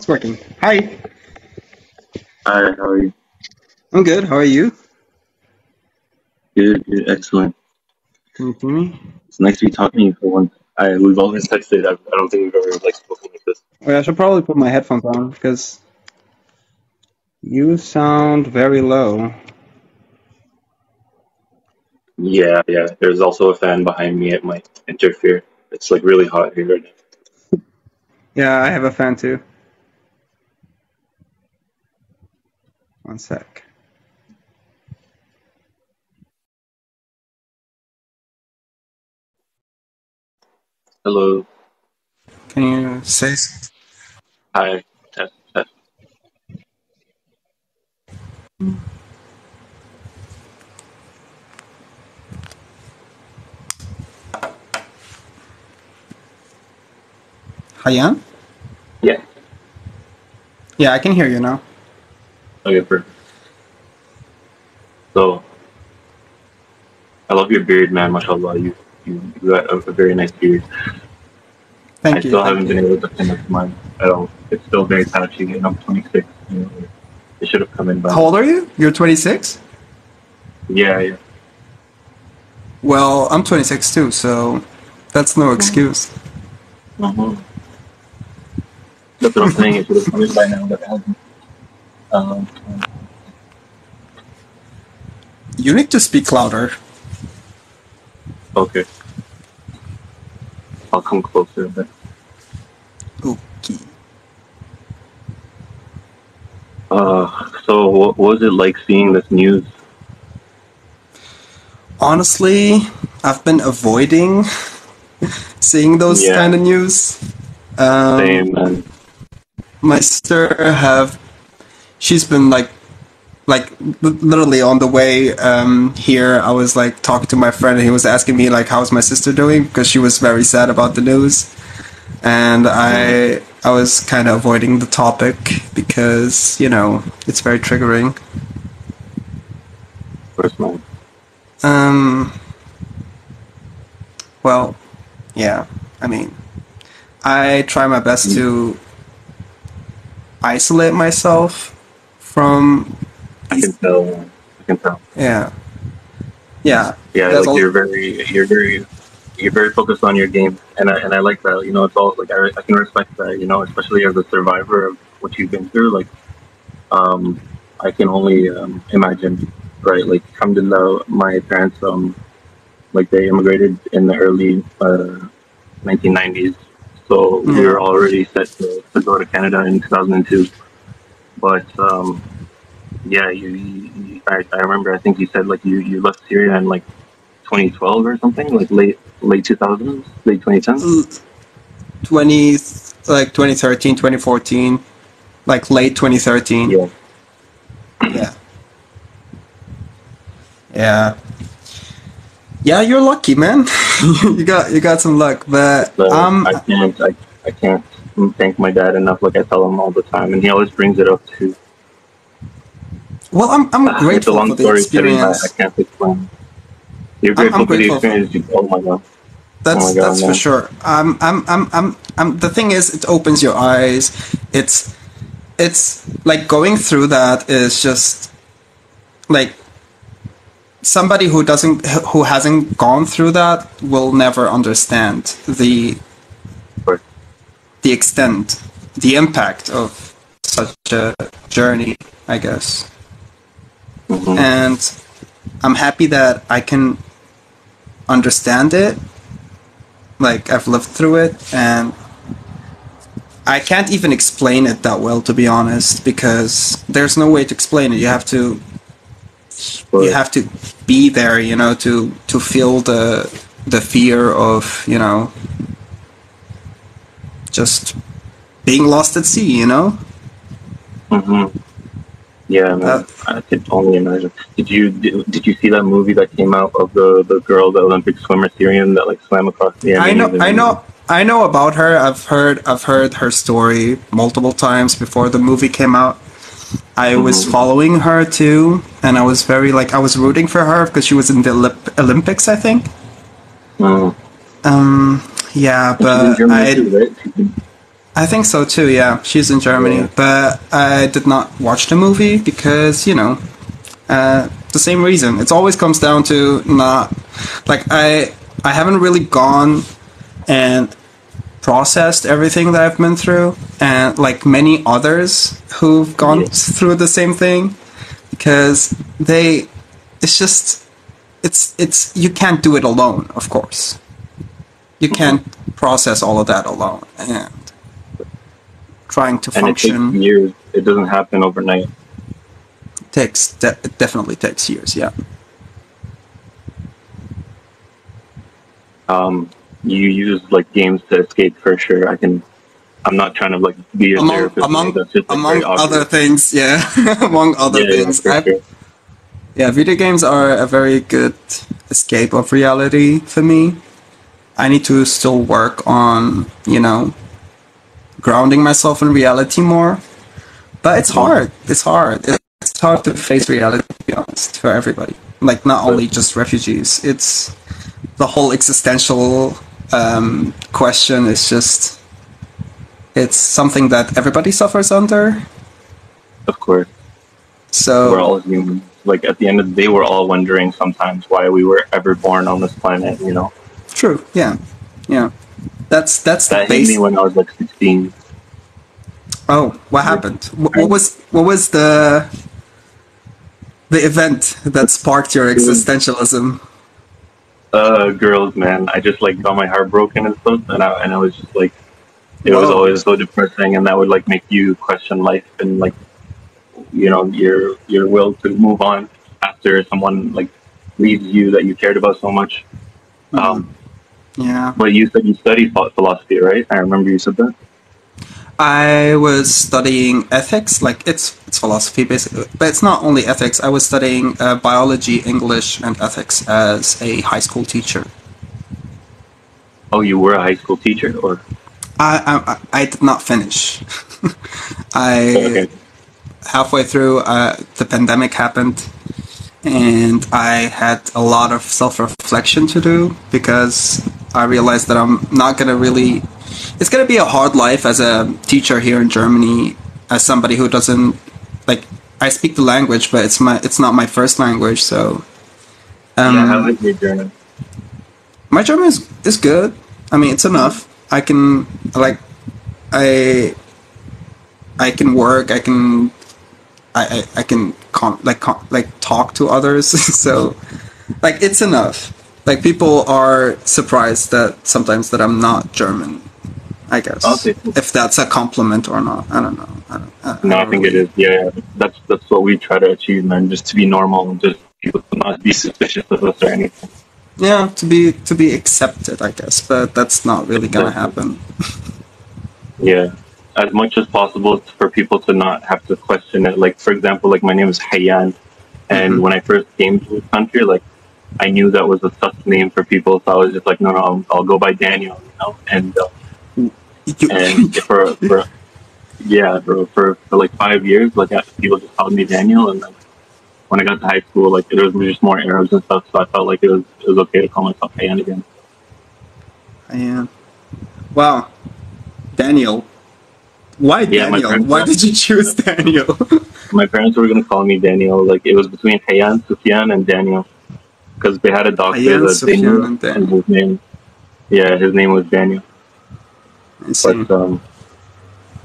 It's working. Hi. Hi, how are you? I'm good. How are you? Good, good, excellent. Can you hear me? It's nice to be talking to you for once. We've always texted. I don't think we've ever spoken like this. Wait, I should probably put my headphones on because you sound very low. Yeah. There's also a fan behind me. It might interfere. It's like really hot here right now. Yeah, I have a fan too. One sec. Hello. Can you say? Hi. Test, test. Hayan? Yeah. Yeah, I can hear you now. Okay, perfect. So, I love your beard, man. MashaAllah. You got a very nice beard. Thank I you. still haven't been able to finish mine at all. It's still very patchy, and I'm 26. You know, it should have come in by How now. old are you? You're 26? Yeah. Well, I'm 26 too, so that's no excuse. Mm-hmm. That's what I'm saying. It should have come in by now, but it hasn't. Um, You need to speak louder. okay. I'll come closer a bit. Okay. So what was it like seeing this news? Honestly, I've been avoiding seeing those Yeah. kind of news. Same, man. My sister she's been like literally on the way here. I was like talking to my friend, and he was asking me like, how's my sister doing, because she was very sad about the news, and I was kind of avoiding the topic because, you know, it's very triggering. First man. Well, yeah, I mean, I try my best to isolate myself from. I can tell. Yeah. Yeah, That's like all. you're very focused on your game, and I like that. You know, it's all like I can respect that. You know, especially as a survivor of what you've been through. Like, I can only imagine, right? Like, alhamdulillah, my parents like they immigrated in the early 1990s, so we Yeah. were already set to go to Canada in 2002. But yeah, I remember. I think you said like you left Syria in like 2012 or something, like late 2000s, late 2010s. 20 like 2013, 2014, like late 2013. Yeah. Yeah, you're lucky, man. you got some luck, but So I can't thank my dad enough. Like I tell him all the time, and he always brings it up too. well, I'm It's a grateful long for the story, Karim. I experience. can't explain. You're I'm grateful for the grateful for experience. Oh my god. that's for Man. sure. The thing is, it opens your eyes. It's like going through that is just like somebody who hasn't gone through that will never understand the But extent, the impact of such a journey, I guess. And I'm happy that I can understand it. Like, I've lived through it, and I can't even explain it that well, to be honest, because there's no way to explain it. You have to be there, you know, to feel the fear of, you know, just being lost at sea, you know? yeah, man, I could only imagine. Did you see that movie that came out of the girl, the Olympic swimmer Syrian that like swam across the I know about her. I've heard her story multiple times before the movie came out. I was following her too, and I was I was rooting for her because she was in the Olympics, I think. Yeah, but Germany too, right? I think so too. Yeah, she's in Germany, Yeah. but I did not watch the movie because the same reason. It always comes down to not like I haven't really gone and processed everything that I've been through, and like many others who've gone through the same thing, because it's you can't do it alone, of course. You can't process all of that alone, and trying to function. And it takes years. It doesn't happen overnight. It definitely takes years. Yeah. You use like games to escape for sure. I'm not trying to like be a therapist. That's just, like, among other things, yeah. Among other things. Sure. Yeah, video games are a very good escape of reality for me. I need to still work on, grounding myself in reality more. But it's hard. It's hard. It's hard to face reality, to be honest, for everybody. Like, not only just refugees. It's the whole existential question is just... It's something that everybody suffers under. Of course. So we're all human. Like, at the end of the day, we're all wondering sometimes why we were ever born on this planet, True, yeah. Yeah. That's that hit me when I was like 16. Oh, what happened? What was the event that sparked your existentialism? Girls, man. I just like got my heart broken and stuff, and I was just like, it was always so depressing, and that would like make you question life and like, your will to move on after someone like leaves you that you cared about so much. Yeah. But you said you studied philosophy, right? I remember you said that. I was studying ethics, like it's philosophy basically, but it's not only ethics. I was studying biology, English, and ethics as a high school teacher. Oh, you were a high school teacher, or? I did not finish. Halfway through, the pandemic happened, and I had a lot of self-reflection to do because I realized that I'm not gonna really. It's gonna be a hard life as a teacher here in Germany, as somebody who doesn't like. I speak the language, but it's not my first language, so. How is your German? My German is good. I mean, it's enough. I can like, I can work. I can talk to others. So, like, it's enough. Like, people are surprised that sometimes that I'm not German. I guess if that's a compliment or not, I don't know. I think it is. Yeah, that's what we try to achieve, man. Just to be normal and just people to not be suspicious of us or anything. Yeah, to be accepted, I guess, but that's not really gonna happen. Yeah, as much as possible for people to not have to question it. Like, for example, like my name is Hayyan, and when I first came to this country, like I knew that was a sus name for people, so I was just like, no, I'll go by Daniel, and for like 5 years, like people just called me Daniel, and then when I got to high school, like there was just more Arabs and stuff, so I felt like it was okay to call myself Hayyan again. Hayyan. Wow, Daniel. Why Daniel? Why did you choose Daniel? My parents were gonna call me Daniel. Like it was between Hayyan, Sufyan, and Daniel, because they had a doctor that they knew, and his name was Daniel.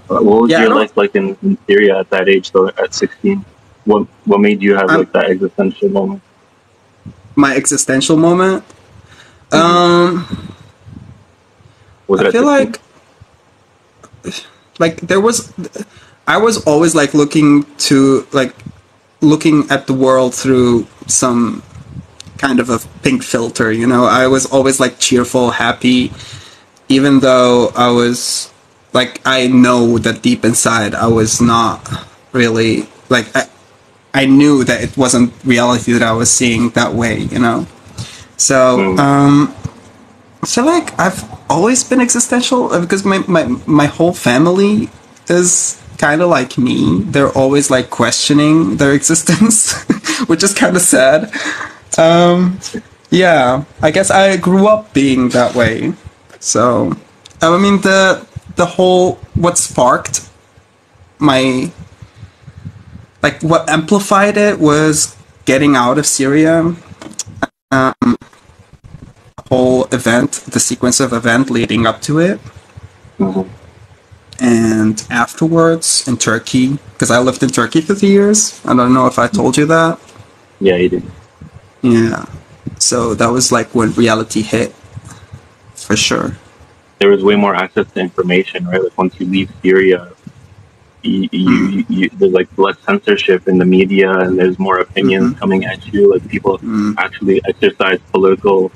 But what was your life like in Syria at that age, though, at 16? What made you have like that existential moment? My existential moment? I feel like there was. I was always like looking at the world through some kind of a pink filter. I was always like cheerful, happy. Even though I was, like, I know that deep inside I was not really, like, I knew that it wasn't reality that I was seeing that way, So, so like, I've always been existential because my whole family is kind of like me. They're always, like, questioning their existence, which is kind of sad. Yeah, I guess I grew up being that way. So, I mean, the whole what sparked my, like, what amplified it was getting out of Syria. Whole event, the sequence of event leading up to it. Mm-hmm. And afterwards in Turkey, because I lived in Turkey for 3 years. I don't know if I told you that. Yeah, you did. Yeah. So that was like when reality hit, for sure. There was way more access to information, right? Like once you leave Syria, there's like less censorship in the media, and there's more opinions coming at you. Like people actually exercise political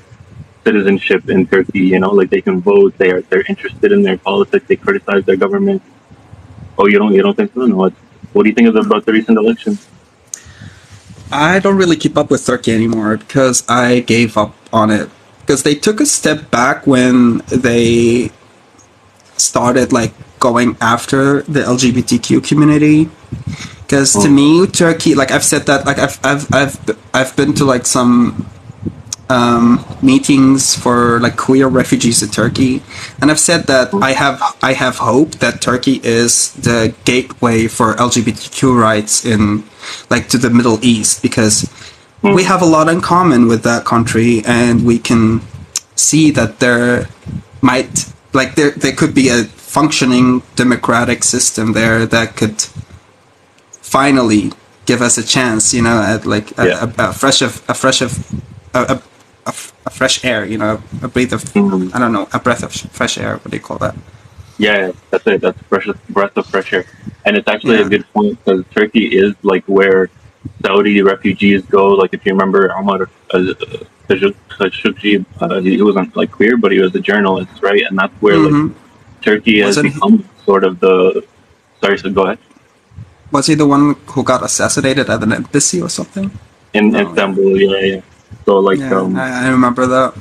citizenship in Turkey. You know, like they can vote. They're interested in their politics. They criticize their government. Oh, you don't think so? No. What do you think about the recent elections? I don't really keep up with Turkey anymore because I gave up on it. Because they took a step back when they started like going after the LGBTQ community. Because to me, Turkey, like I've said that, like I've been to like some meetings for like queer refugees in Turkey, and I've said that I have hope that Turkey is the gateway for LGBTQ rights in like to the Middle East, because we have a lot in common with that country, and we can see that there might like there could be a functioning democratic system there that could finally give us a chance, you know, at like a fresh air, you know, a breath of I don't know, a breath of fresh air. What do you call that? Yeah, that's it. That's a breath of fresh air, and it's actually a good point because Turkey is like where Saudi refugees go. Like if you remember, Omar Khashoggi, he wasn't like queer, but he was a journalist, right? And that's where like Turkey has become sort of the. Sorry, so go ahead. Was he the one who got assassinated at an embassy or something? In Istanbul, yeah. So like, I remember that.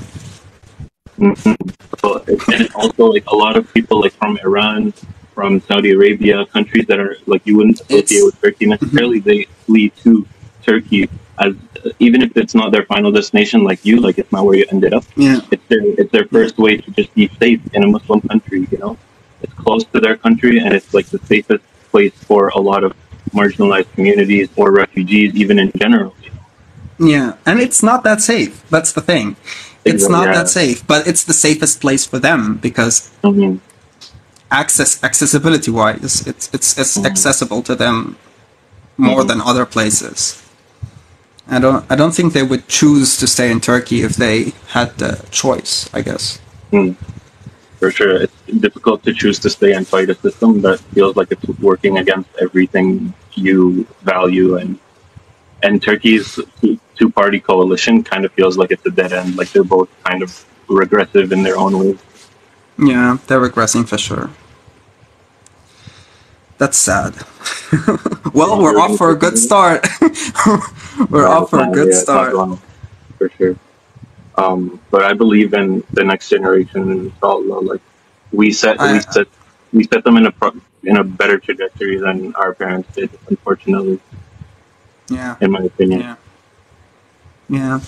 So, and also like a lot of people like from Iran, from Saudi Arabia, countries that are like you wouldn't associate with Turkey necessarily, they flee to Turkey as even if it's not their final destination, like you, like it's not where you ended up. Yeah, it's their first way to just be safe in a Muslim country. You know, it's close to their country, and it's like the safest place for a lot of marginalized communities or refugees, even in general. Yeah, and it's not that safe. That's the thing. It's not that safe, but it's the safest place for them because accessibility wise, it's accessible to them more than other places. I don't think they would choose to stay in Turkey if they had the choice, I guess. For sure, it's difficult to choose to stay and fight a system that feels like it's working against everything you value, and Turkey's two-party coalition kind of feels like it's a dead end. Like they're both kind of regressive in their own ways. Yeah, they're regressing for sure. That's sad. Well, we're off for a good start. We're off for a good start. For sure. But I believe in the next generation, inshallah. Like we set them in a better trajectory than our parents did, unfortunately. Yeah. In my opinion. Yeah.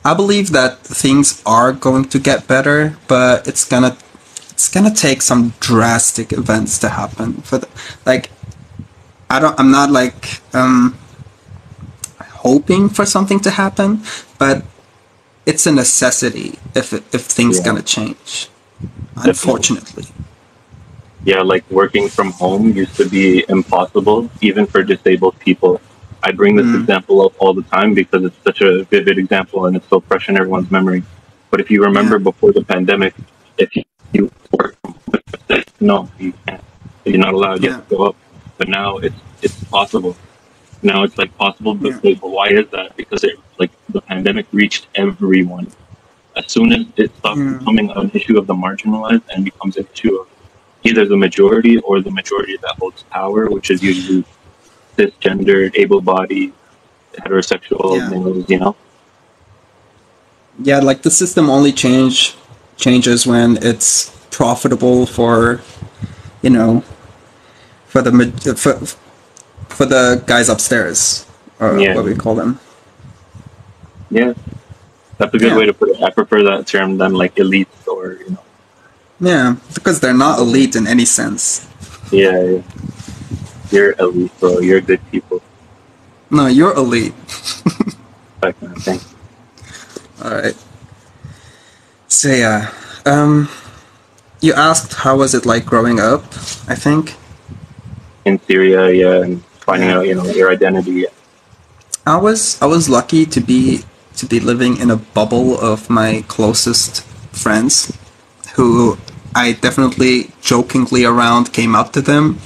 I believe that things are going to get better, but it's gonna take some drastic events to happen for the, like I'm not like hoping for something to happen, but it's a necessity if things gonna change. Unfortunately. Yeah, like working from home used to be impossible, even for disabled people. I bring this example up all the time because it's such a vivid example and it's so fresh in everyone's memory. But if you remember before the pandemic, if you work from home, no, you can't. You're not allowed. You have to go up. But now it's possible. Now it's like possible. But why is that? Because like the pandemic reached everyone. As soon as it stops becoming an issue of the marginalized and becomes an issue of either the majority or the majority that holds power, which is usually cisgendered, able-bodied, heterosexual males, you know? Yeah, like the system only changes when it's profitable for, you know, for the guys upstairs, or what we call them. Yeah, that's a good way to put it. I prefer that term than like elites or, you know, Yeah, because they're not elite in any sense. Yeah, you're elite, bro. You're good people. No, you're elite. That kind of thing. All right. So yeah, you asked how was it like growing up, I think. In Syria, yeah, and finding out, your identity. I was lucky to be living in a bubble of my closest friends, who I definitely jokingly around came up to them.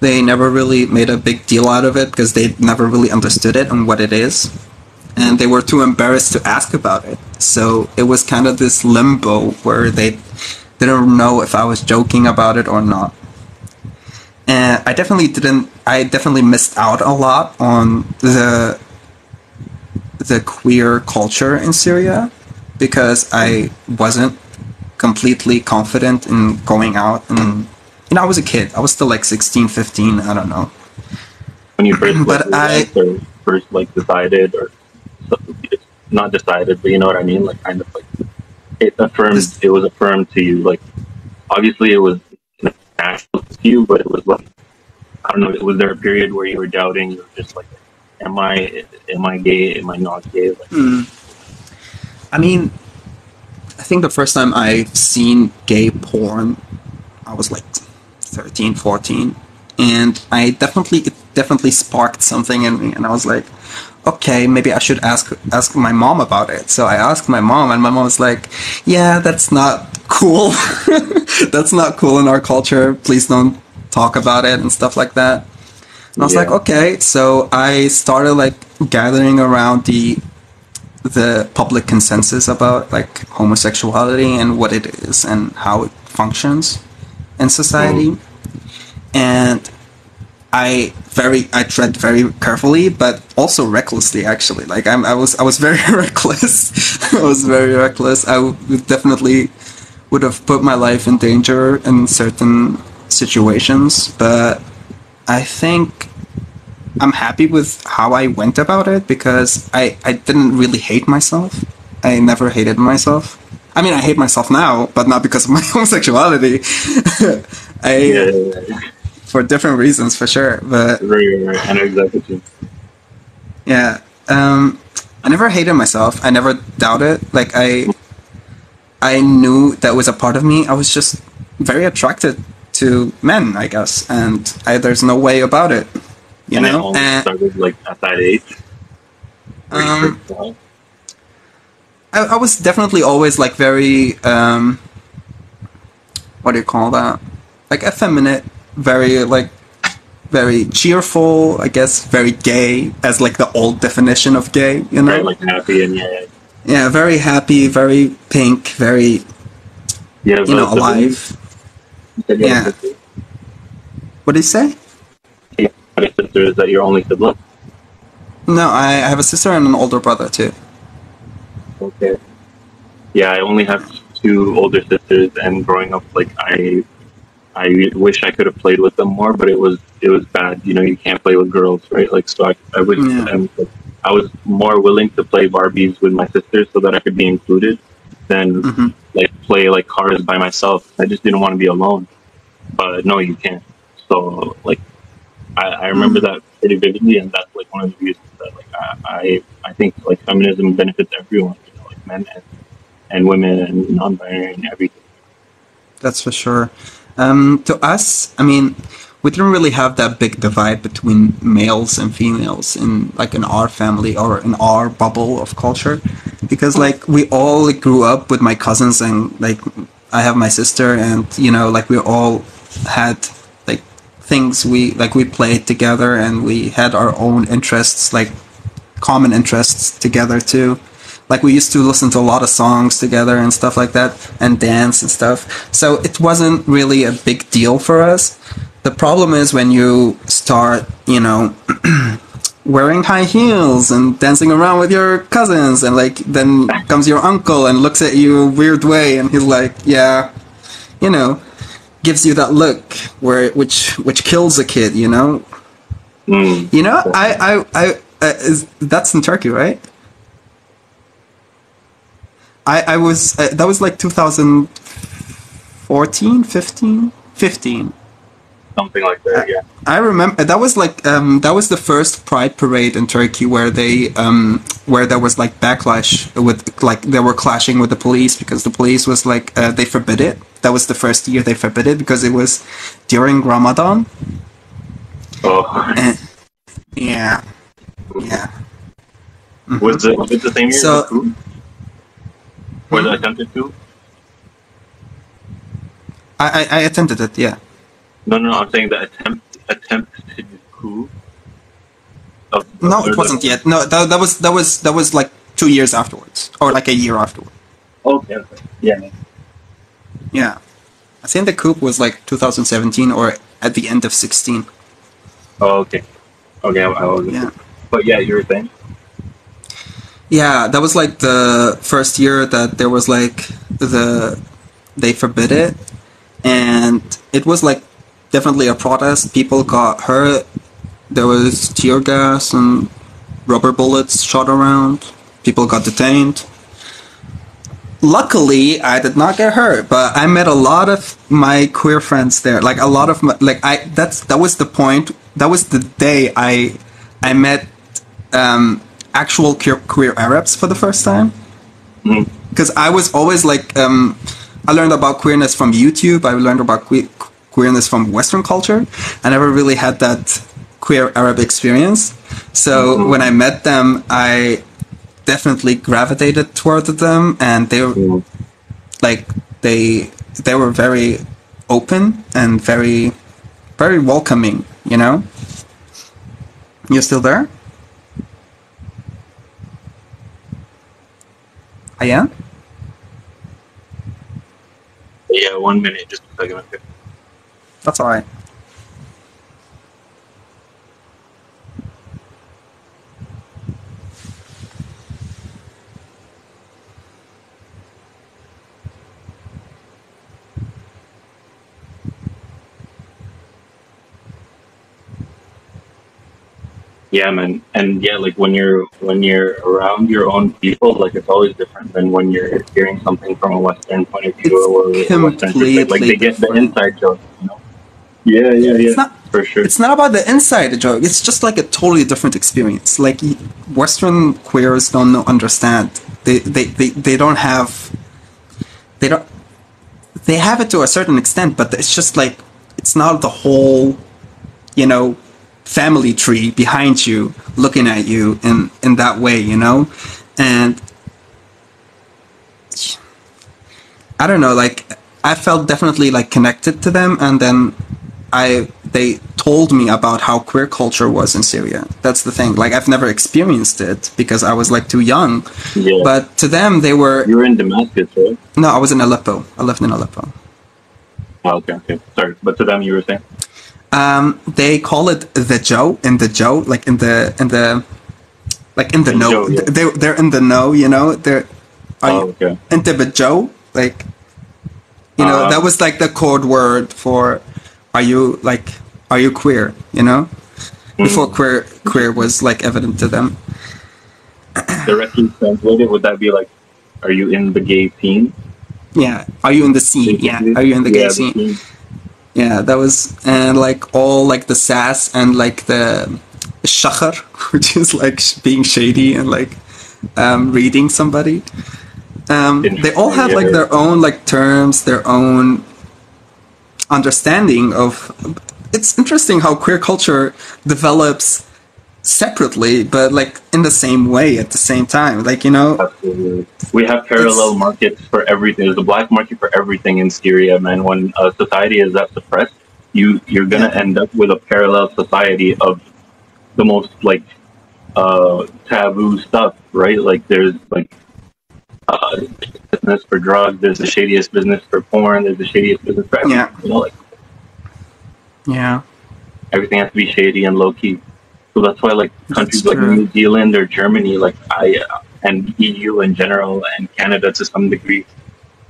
They never really made a big deal out of it because they never really understood it and what it is, and they were too embarrassed to ask about it. So it was kind of this limbo where they didn't know if I was joking about it or not. And I definitely missed out a lot on the queer culture in Syria because I wasn't completely confident in going out. And I was a kid. I was still like 16, 15, I don't know. When you first decided, or not decided, but you know what I mean, like kind of like it was affirmed to you, like obviously it was national to you, but it was like, I don't know, was there a period where you were doubting? You were just like, am I gay? Am I not gay? Like, I mean, I think the first time I seen gay porn, I was like 13, 14, and it definitely sparked something in me, and I was like, okay, maybe I should ask my mom about it. So I asked my mom, and my mom was like, yeah, that's not cool. That's not cool in our culture. Please don't talk about it and stuff like that. And I was like, okay. So I started like gathering around the public consensus about like homosexuality and what it is and how it functions in society. And I tread very carefully, but also recklessly. Actually, like I was very reckless. I was very reckless. I definitely would have put my life in danger in certain situations, but I think I'm happy with how I went about it because I didn't really hate myself. I never hated myself. I mean, I hate myself now, but not because of my homosexuality. For different reasons, for sure. But right. I know exactly. Yeah, I never hated myself. I never doubted. Like I knew that was a part of me. I was just very attracted to men, I guess, and there's no way about it. You know. And started like at that age. I was definitely always like very what do you call that? Like effeminate, very cheerful, I guess, very gay, as like the old definition of gay, you know? Very like happy and yeah, very happy, very pink, very alive. Yeah. What did you say? Yeah, sister, is that your only sibling? No, I have a sister and an older brother too. Okay. Yeah, I only have 2 older sisters, and growing up, like I wish I could have played with them more, but it was bad. You know, you can't play with girls, right? Like, so I wish I was more willing to play Barbies with my sisters so that I could be included than like play like cars by myself. I just didn't want to be alone. But no, you can't. So like, I remember that pretty vividly, and that's like one of the reasons that like I think like feminism benefits everyone, you know, like men and women and non-binary and everything. That's for sure. To us, I mean, we didn't really have that big divide between males and females in our family or in our bubble of culture, because like we all like, grew up with my cousins, and like I have my sister, and you know, like we all had like things we played together, and we had our own interests, like common interests together too. Like we used to listen to a lot of songs together and stuff like that, and dance and stuff. So it wasn't really a big deal for us. The problem is when you start, you know, wearing high heels and dancing around with your cousins, and like then comes your uncle and looks at you a weird way, and he's like, yeah, you know, gives you that look which kills a kid, you know. You know, that's in Turkey, right? I was that was like 2005 14, 15, 15. Something like that, yeah. I remember that was like that was the first Pride parade in Turkey where they where there was like backlash with like they were clashing with the police because the police was like they forbid it. That was the first year they forbid it because it was during Ramadan. Oh, and, yeah, yeah. Mm-hmm. Was it the same year? So, was it attempted to? I attended it, yeah. No, I'm saying the attempt to do coup. No, it wasn't yet. No, that was like 2 years afterwards, or like a year afterwards. Okay. Yeah. Yeah, I think the coup was like 2017 or at the end of 16. Oh, okay. Okay, I was. Yeah. But yeah, you were saying. Yeah, that was like the first year that there was like they forbid it, and it was like definitely a protest. People got hurt. There was tear gas and rubber bullets shot around. People got detained. Luckily, I did not get hurt, but I met a lot of my queer friends there. Like a lot of my, like that was the point. That was the day I met actual queer Arabs for the first time. Because I was always like I learned about queerness from YouTube. I learned about queerness from Western culture. I never really had that queer Arab experience. So when I met them, I definitely gravitated toward them, and they were like they were very open and very welcoming. You know. You still there? I am. Yeah, 1 minute, just a second. Okay. That's all right. Yeah, man, and yeah, like when you're around your own people, like it's always different than when you're hearing something from a Western point of view or a Western perspective. Like they get the inside joke, you know? Yeah, it's not, for sure. It's not about the inside joke. It's just like a totally different experience. Like Western queers don't understand. They don't have. They have it to a certain extent, but it's just like it's not the whole, you know, family tree behind you looking at you in that way, you know. And I don't know, like I felt definitely like connected to them, and then they told me about how queer culture was in Syria. That's the thing. Like I've never experienced it because I was like too young. Yeah. But to them, they were. You were in Damascus, right? No, I was in Aleppo. I lived in Aleppo. Oh, okay. Sorry, but to them, you were saying. They call it the Joe, like in the know. Yeah. They're in the know, you know. Okay. Into the Joe, like, you know, that was like the code word for, are you queer, you know? Before queer was like evident to them. Directly translated, would that be like, are you in the gay scene? Yeah. Are you in the scene? Yeah. Are you in the gay scene? Yeah, that was, and like all like the sass and like the shakhr, which is like being shady and like reading somebody. They all have like their own like terms, their own understanding of. It's interesting how queer culture develops separately, but like in the same way at the same time. Like, you know, absolutely. We have parallel markets for everything. There's a black market for everything in Syria, man. When a society is that suppressed, you're gonna end up with a parallel society of the most like taboo stuff, right? Like there's like business for drugs, there's the shadiest business for porn, there's the shadiest business for everything. You know, like everything has to be shady and low key. So that's why like countries like New Zealand or Germany, like and EU in general, and Canada to some degree,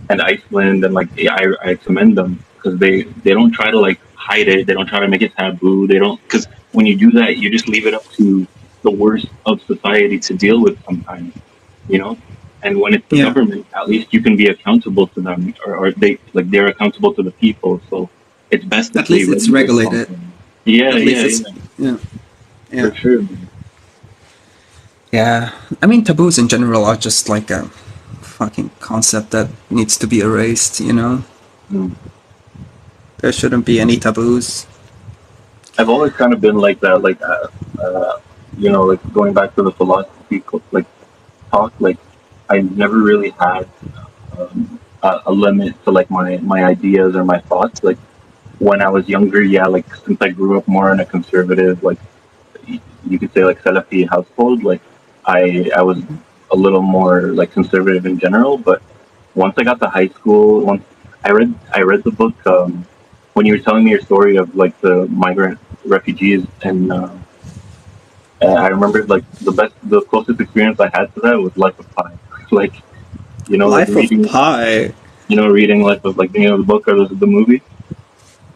and Iceland, and like I commend them because they don't try to like hide it. They don't try to make it taboo. They don't, because when you do that, you just leave it up to the worst of society to deal with sometimes, you know. And when it's the government, at least you can be accountable to them, or they're accountable to the people. So it's best that at least it's regulated. Yeah, yeah. For sure. Yeah, I mean, taboos in general are just like a fucking concept that needs to be erased, you know? There shouldn't be any taboos. I've always kind of been like that, like, you know, like going back to the philosophy, like talk, like I never really had a limit to like my ideas or my thoughts. Like when I was younger, like since I grew up more in a conservative, like you could say like Salafi household, like I was a little more like conservative in general. But once I got to high school, once I read the book, when you were telling me your story of like the migrant refugees, and I remember like the closest experience I had to that was Life of Pi. Like, you know, Life like reading, of Pi. You know, reading Life of, like, you know, the book or the movie.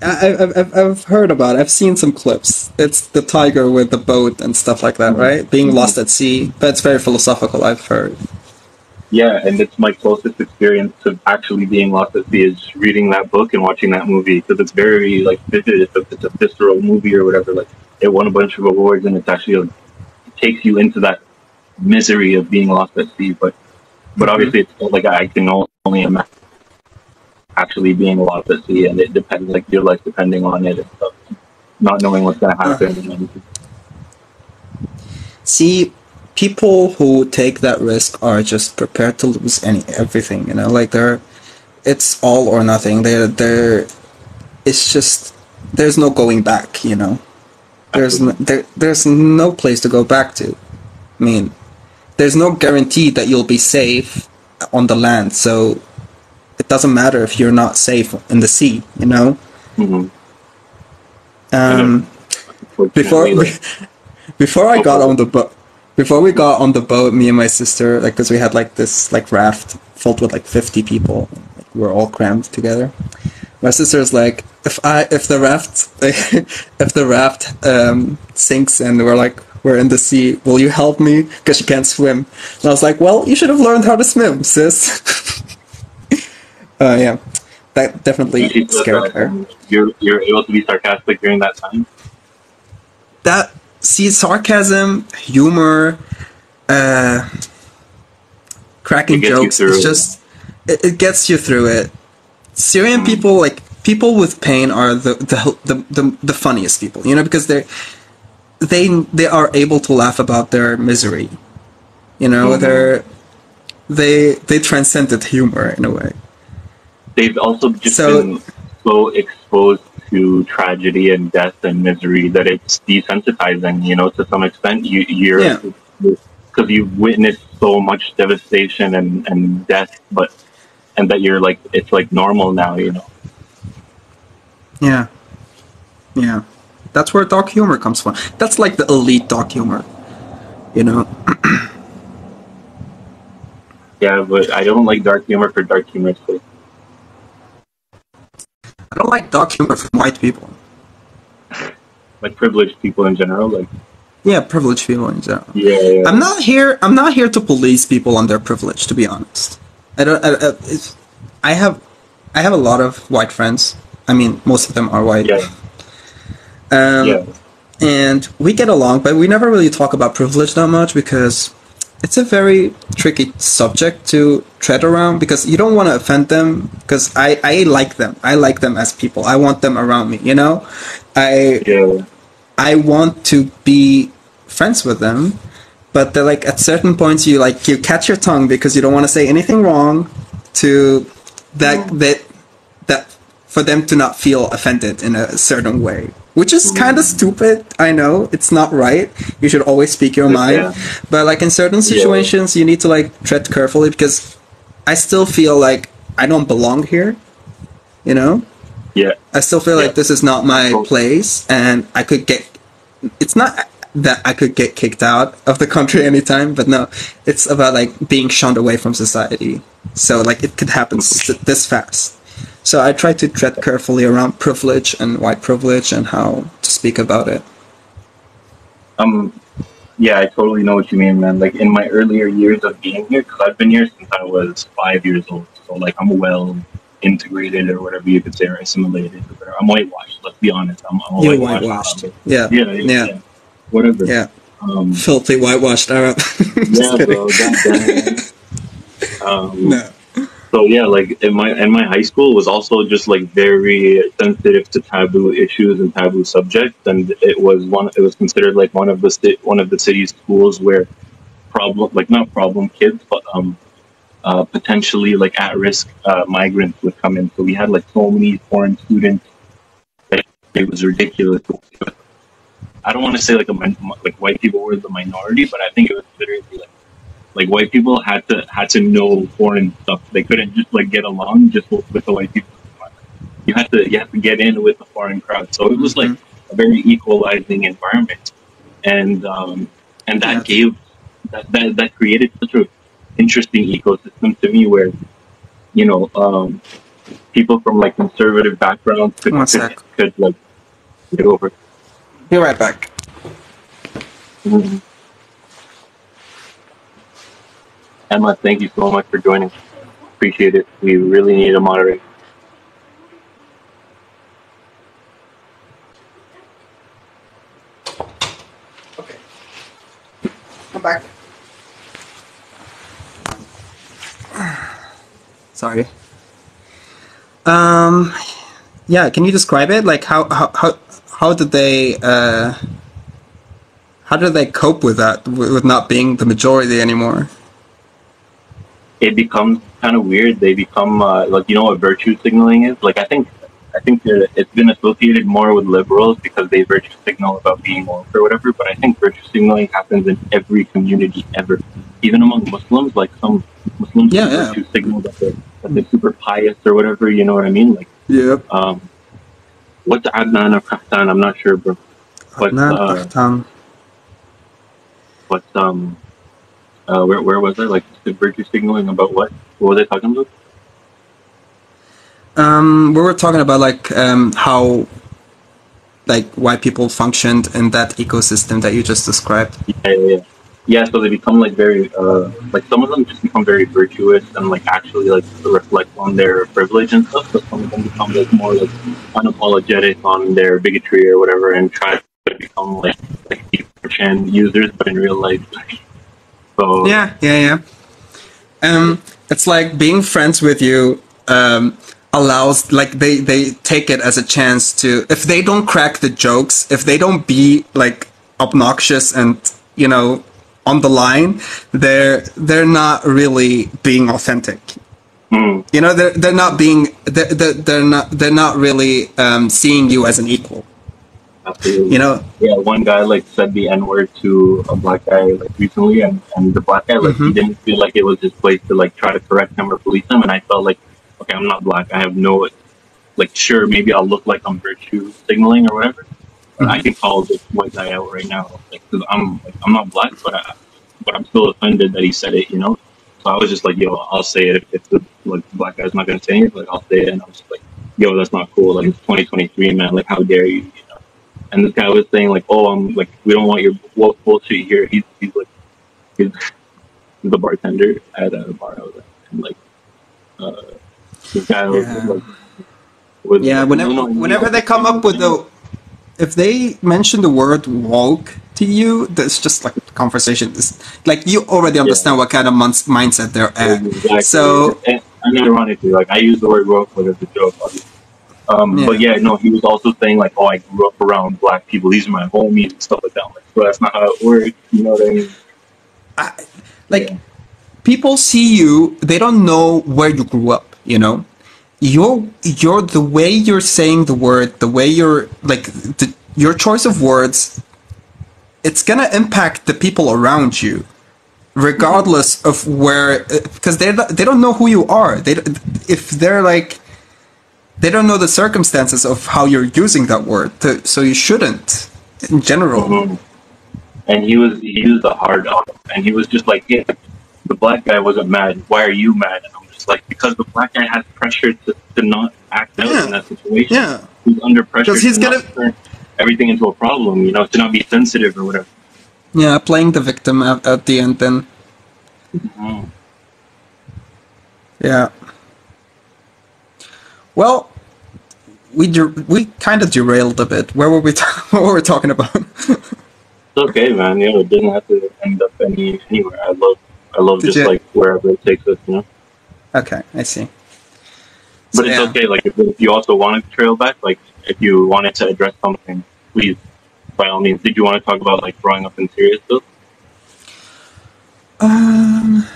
I've heard about it. I've seen some clips. It's the tiger with the boat and stuff like that, right? Being lost at sea. But it's very philosophical, I've heard. Yeah, and it's my closest experience to actually being lost at sea is reading that book and watching that movie, because it's very like vivid. It's a visceral movie or whatever. Like it won a bunch of awards, and it's actually like, it takes you into that misery of being lost at sea. But obviously, it's like I can only imagine actually being lost at sea, and it depends, like your life depending on it and stuff, not knowing what's gonna happen. See, people who take that risk are just prepared to lose everything, you know, like it's all or nothing. It's just, there's no going back, you know. There's no place to go back to. I mean, there's no guarantee that you'll be safe on the land, so it doesn't matter if you're not safe in the sea, you know. Before I got on the boat, before we got on the boat, me and my sister, like, because we had like this like raft filled with like 50 people, like, we're all crammed together. My sister's like, if the raft sinks and we're in the sea, will you help me? Because she can't swim. And I was like, well, you should have learned how to swim, sis. Yeah, that definitely scared her. You're able to be sarcastic during that time? See, sarcasm, humor, cracking jokes, it's just, it gets you through it. Syrian people, like, people with pain are the funniest people, you know, because they are able to laugh about their misery, you know. They transcended humor in a way. They've also just been so exposed to tragedy and death and misery that it's desensitizing, you know, to some extent. You're because you've witnessed so much devastation and death, and that you're like, it's like normal now, you know. Yeah, that's where dark humor comes from. That's like the elite dark humor, you know. Yeah, but I don't like dark humor for dark humor's sake. I don't like dark humor from white people. Like privileged people in general, like. Yeah, privileged people in general. Yeah. I'm not here to police people on their privilege, to be honest. I have a lot of white friends. I mean, most of them are white. And we get along, but we never really talk about privilege that much because it's a very tricky subject to tread around, because you don't want to offend them, because I like them. I like them as people. I want them around me, you know? I want to be friends with them, but they're like, at certain points you catch your tongue because you don't want to say anything wrong to that for them to not feel offended in a certain way. Which is kind of stupid, I know. It's not right. You should always speak your mind. But like in certain situations, you need to like tread carefully, because I still feel like I don't belong here, you know? I still feel like this is not my place, and I could get... It's not that I could get kicked out of the country anytime, but no. It's about like being shunned away from society. So like it could happen this fast. So I try to tread carefully around privilege and white privilege and how to speak about it. Yeah, I totally know what you mean, man. Like in my earlier years of being here, because I've been here since I was 5 years old, so like I'm well integrated or whatever you could say, or assimilated. Or I'm whitewashed. Let's be honest. I'm a You're whitewashed. whitewashed. Yeah. Yeah. Whatever. Yeah. Um, Filthy whitewashed Arab. yeah, bro. No. So yeah, like in my high school was also just like very sensitive to taboo issues and taboo subjects, and it was considered like one of the city's schools where not problem kids, but potentially like at risk migrants would come in. So we had like so many foreign students. Like, it was ridiculous. I don't want to say like like white people were the minority, but I think it was literally like white people had to know foreign stuff. They couldn't just like get along just with the white people. You had to get in with the foreign crowd. So it was like a very equalizing environment, and that gave that created such a interesting ecosystem to me where people from like conservative backgrounds could like get over. Be right back. Mm-hmm. Emma, thank you so much for joining. Appreciate it. We really need a moderator. Okay. I'm back. Sorry. Yeah, can you describe it? Like how did they cope with that, with not being the majority anymore? It becomes kind of weird. They become like, you know what virtue signaling is? Like I think it's been associated more with liberals because they virtue signal about being woke or whatever. But I think virtue signaling happens in every community ever, even among Muslims. Like some Muslims virtue signal that they're super pious or whatever. You know what I mean? Like what's Adnan or Qahtan? I'm not sure, bro. But where was I? Like virtue signaling about what? What was I talking about? We were talking about like how like white people functioned in that ecosystem that you just described. Yeah, so they become like very like some of them just become very virtuous and like actually like reflect on their privilege and stuff, but some of them become like more like unapologetic on their bigotry or whatever and try to become like Chan users, but in real life. So it's like being friends with you allows, like they take it as a chance to, if they don't crack the jokes, if they don't be like obnoxious and on the line, they're not really being authentic. They're not being they're not really seeing you as an equal. Absolutely. Yeah, one guy like said the N-word to a black guy like recently, and the black guy like he didn't feel like it was his place to like try to correct him or police him, and I felt like, okay, I'm not black, I have no, like, sure, maybe I'll look like I'm virtue signaling or whatever, but I can call this white guy out right now, like, because I'm not black, but I'm still offended that he said it, So I was just like, yo, I'll say it if the like black guy's not gonna say it, like I'll say it, and I was just like, yo, that's not cool, like it's 2023, man, like how dare you, And this guy was saying like, oh, I'm like, we don't want your bullshit here. He's the bartender at a bar I was at, and like this guy was whenever they come up with if they mention the word woke to you, that's just like a conversation. It's like you already understand what kind of mindset they're at. Exactly. So, and ironically, like I use the word woke as a joke, obviously. But yeah, no, he was also saying like, oh, I grew up around black people. These are my homies and stuff like that. Like, so that's not how it works. You know what I mean? People see you, they don't know where you grew up. You're the way you're saying the word, the way you're like your choice of words. It's gonna impact the people around you, regardless of where, because they don't know who you are. They don't know the circumstances of how you're using that word, so you shouldn't, in general. And he used the hard up, and he was just like, yeah, the black guy wasn't mad. Why are you mad? And I'm just like, because the black guy has pressure to not act out in that situation. Yeah. He's under pressure to not turn everything into a problem, to not be sensitive or whatever. Yeah, playing the victim at the end then. Mhm. Yeah. Well, we kind of derailed a bit. Where were we? What were we talking about? It's okay, man. You know, it doesn't have to end up anywhere. I love Did just you? like wherever it takes us, you know. Okay, I see. So But it's yeah. okay. Like if you also wanted to trail back, like if you wanted to address something, please, by all means. Did you want to talk about like growing up in Syria still? Um,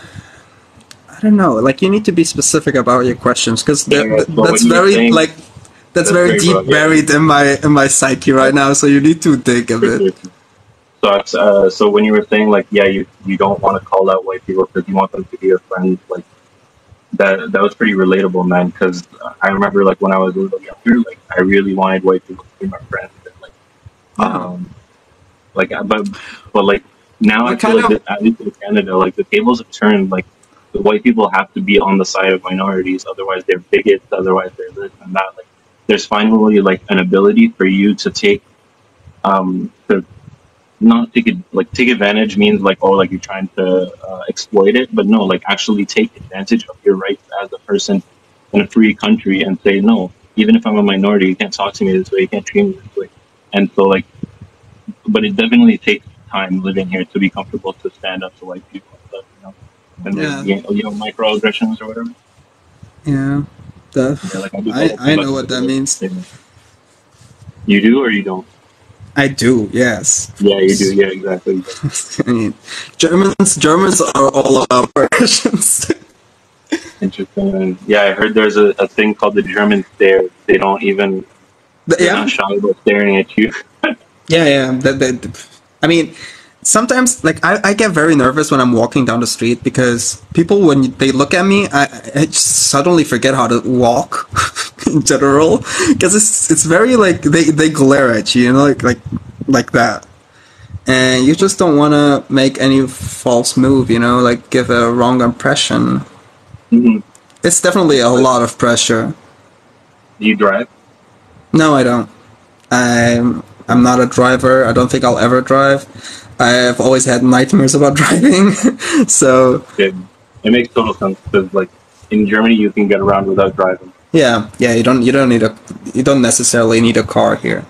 I don't know. Like you need to be specific about your questions because Yeah, yeah. So that's when you were very saying like that's that's very very deep broad, yeah. buried in my psyche right now. So you need to dig a bit. So when you were saying like, yeah, you don't want to call out white people because you want them to be your friends, like that was pretty relatable, man. Because I remember like when I was a little younger, like I really wanted white people to be my friends, and Yeah. like but like now I I feel kind like of this, at least in Canada, like the tables have turned. Like the white people have to be on the side of minorities, otherwise they're bigots, otherwise they're this and that. Like there's finally like an ability for you to take to not take it like take advantage means like, oh, like you're trying to exploit it, but no, like actually take advantage of your rights as a person in a free country and say no, even if I'm a minority, you can't talk to me this way, you can't treat me this way. And so like, but it definitely takes time living here to be comfortable to stand up to white people and stuff, you know, and yeah you know, microaggressions or whatever. yeah. Yeah, like I do I know what that means. You do or you don't? I do. Yes. Of Yeah, you do. course. Yeah, exactly. I mean, Germans are all about Russians. Interesting. And yeah, I heard there's a thing called the German stare. They're Yeah. not shy about staring at you. Yeah. I mean, sometimes like I get very nervous when I'm walking down the street because people when they look at me, I just suddenly forget how to walk in general because it's very like they glare at you, you know, like that, and you just don't want to make any false move, you know, like give a wrong impression. Mhm. It's definitely a lot of pressure. Do you drive? No, I don't. I'm not a driver. I don't think I'll ever drive. I've always had nightmares about driving. So It, it makes total sense because like in Germany you can get around without driving. yeah, you don't necessarily need a car here.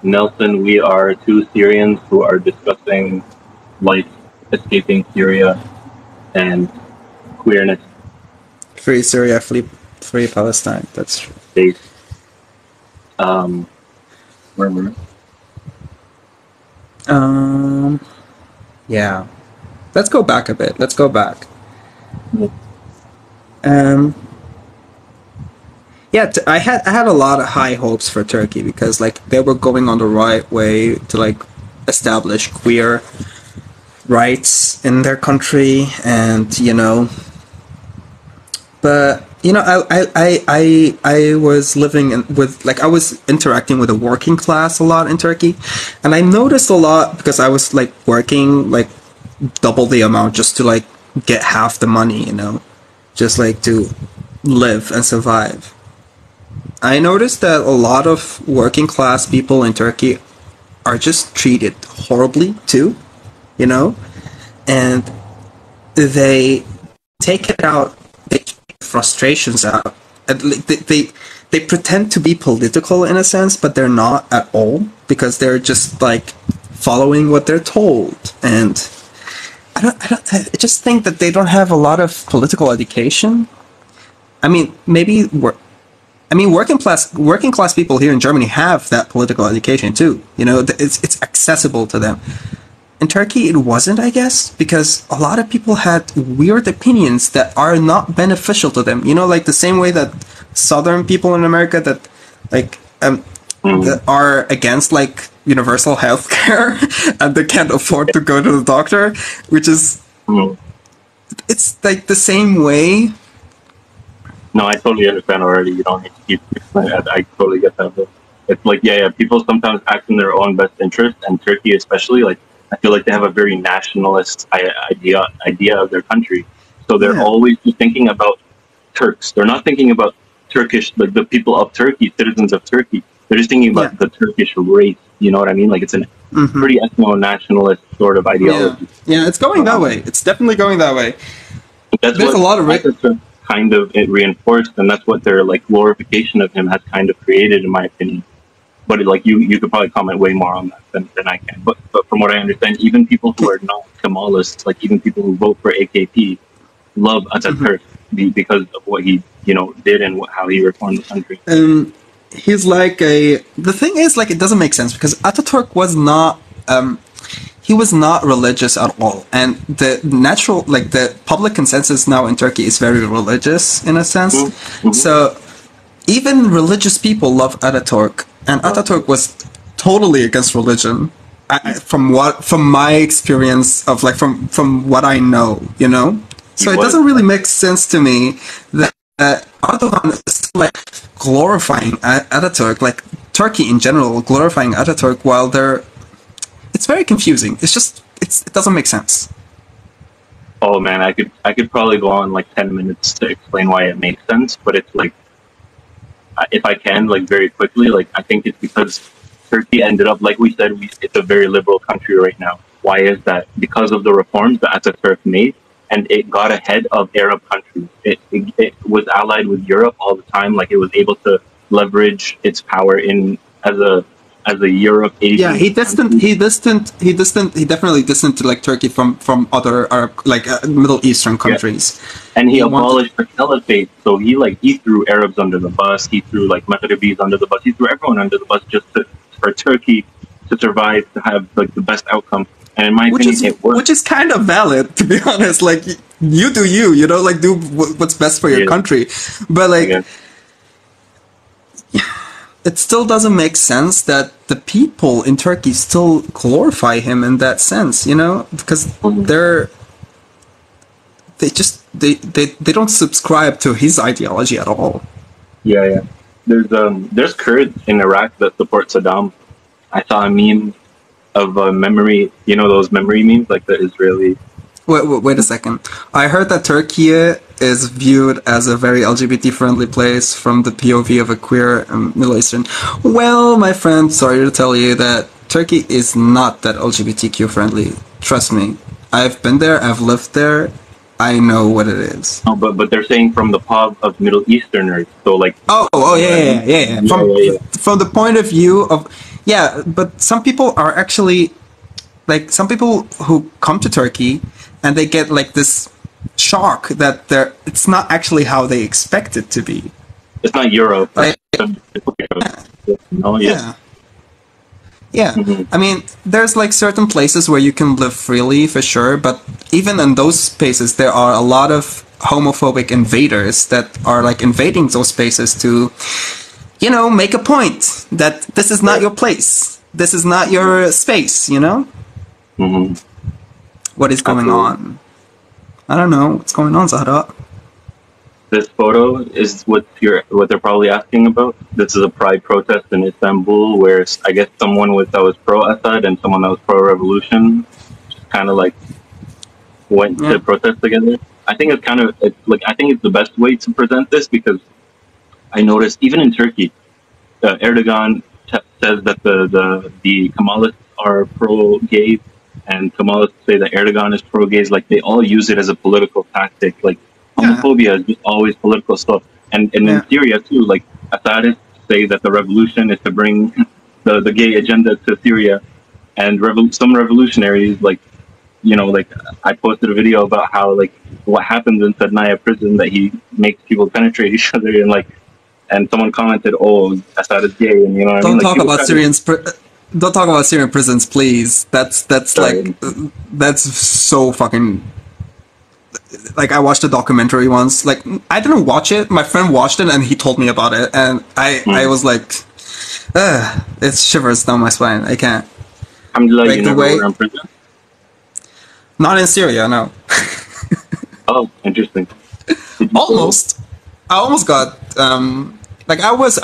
Nelson, we are two Syrians who are discussing life escaping Syria and queerness. Free Syria, free Palestine. That's true. States. Where were we? Yeah. Let's go back a bit. Let's go back. Yeah. Yeah, I had a lot of high hopes for Turkey because like they were going on the right way to like establish queer rights in their country, and you know, but you know, I was living with like I was interacting with the working class a lot in Turkey, and I noticed a lot because I was like working like double the amount just to like get half the money, you know, just like to live and survive. I noticed that a lot of working class people in Turkey are just treated horribly too, you know, and they take it out, they take frustrations out, and they pretend to be political in a sense, but they're not at all because they're just like following what they're told, and I just think that they don't have a lot of political education. I mean, maybe working class people here in Germany have that political education too. You know, it's accessible to them. In Turkey, it wasn't, I guess, because a lot of people had weird opinions that are not beneficial to them. You know, like the same way that Southern people in America that like that are against like universal health care and they can't afford to go to the doctor, which is it's like the same way. No, I totally understand already. You don't need to keep explaining. I totally get that. But it's like, yeah, people sometimes act in their own best interest, and Turkey especially, like, I feel like they have a very nationalist idea of their country. So they're Yeah. always just thinking about Turks. They're not thinking about Turkish, like the people of Turkey, citizens of Turkey. They're just thinking Yeah. about the Turkish race. You know what I mean? Like it's pretty ethno-nationalist sort of ideology. Yeah, it's going that way. It's definitely going that way. There's a lot of kind of it reinforced, and that's what their like glorification of him has kind of created, in my opinion. But like you could probably comment way more on that than I can. But from what I understand, even people who are not Kemalists, like even people who vote for AKP, love Ataturk because of what he did and how he reformed the country. He's like the thing is, like, it doesn't make sense because Ataturk was not he was not religious at all, and the public consensus now in Turkey is very religious in a sense. So even religious people love Ataturk, and Ataturk was totally against religion. From my experience of like from what I know, So it doesn't really make sense to me that Erdogan is like glorifying Ataturk, like Turkey in general glorifying Ataturk, while it's very confusing. It doesn't make sense. Oh man, I could probably go on like 10 minutes to explain why it makes sense, but it's like, if I can, like very quickly, like I think it's because Turkey ended up, like we said, it's a very liberal country right now. Why is that? Because of the reforms that Ataturk made, and it got ahead of Arab countries. It was allied with Europe all the time. Like it was able to leverage its power as a Europe Asian. Yeah, he definitely distanced like Turkey from other Arab, like Middle Eastern countries. Yeah. And he abolished the caliphate. So he threw Arabs under the bus. He threw like Maghribis under the bus. He threw everyone under the bus just for Turkey to survive, to have like the best outcome. And in my opinion, it worked. Which is kind of valid, to be honest. Like, you do you, like, do what's best for your country. But, like, it still doesn't make sense that the people in Turkey still glorify him in that sense, Because they don't subscribe to his ideology at all. Yeah. There's Kurds in Iraq that support Saddam. I saw a meme of a memory, those memory memes, like the Israeli. Wait a second. I heard that Türkiye is viewed as a very LGBT-friendly place from the POV of a queer Middle Eastern. Well, my friend, sorry to tell you that Turkey is not that LGBTQ-friendly. Trust me. I've been there. I've lived there. I know what it is. Oh, but they're saying from the POV of Middle Easterners. So like. Yeah. From the point of view of. Yeah, but some people are actually, like, some people who come to Turkey and they get, like, this shock that it's not actually how they expect it to be. It's not Europe. Like, Yeah. I mean, there's, like, certain places where you can live freely, for sure, but even in those spaces, there are a lot of homophobic invaders that are, like, invading those spaces to... make a point that this is not your place. This is not your space, What is going on? I don't know. What's going on, Zahra? This photo is what they're probably asking about. This is a pride protest in Istanbul where I guess someone that was pro-Assad and someone that was pro-revolution just kind of like went to protest together. I think I think it's the best way to present this because I noticed even in Turkey, Erdogan says that the Kemalists are pro-gay, and Kemalists say that Erdogan is pro-gays. Like they all use it as a political tactic. Like homophobia is just always political stuff. And in Syria too, like Assadists say that the revolution is to bring the gay agenda to Syria, and some revolutionaries like I posted a video about how like what happens in Sednaya prison, that he makes people penetrate each other and someone commented, "Oh, Assad is gay," and what I mean. Don't talk about Syrian prisons, please. That's so fucking. Like I watched a documentary once. Like I didn't watch it. My friend watched it and he told me about it, and I was like, it shivers down my spine. I can't. Alhamdulillah, you never were in prison? Not in Syria, no. Oh, interesting. Almost. I almost got. I was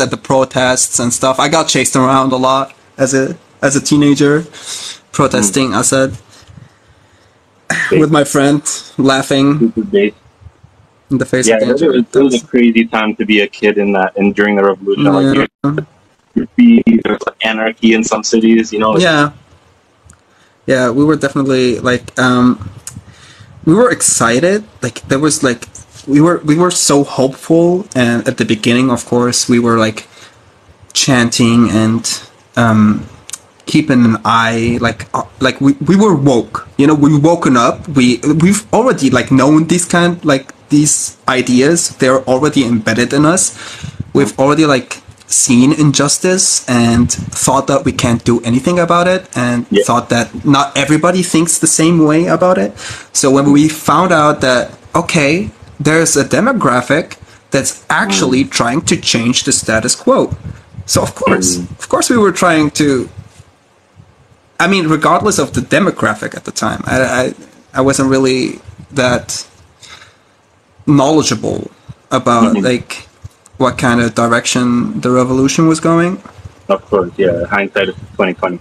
at the protests and stuff. I got chased around a lot as a teenager, protesting Assad with my friend, laughing in the face of danger. It was a crazy time to be a kid during the revolution. there's like anarchy in some cities, you know. Like, yeah, we were definitely like we were excited. Like there was like we were so hopeful, and at the beginning, of course, we were like chanting and keeping an eye, like we were woke, you know, we woken up. We've already like known these ideas. They're already embedded in us. We've already like seen injustice and thought that we can't do anything about it, and thought that not everybody thinks the same way about it. So when we found out that, okay, there's a demographic that's actually trying to change the status quo. So of course we were trying to, I mean, regardless of the demographic at the time, I wasn't really that knowledgeable about like what kind of direction the revolution was going. Of course, yeah. Hindsight is 2020.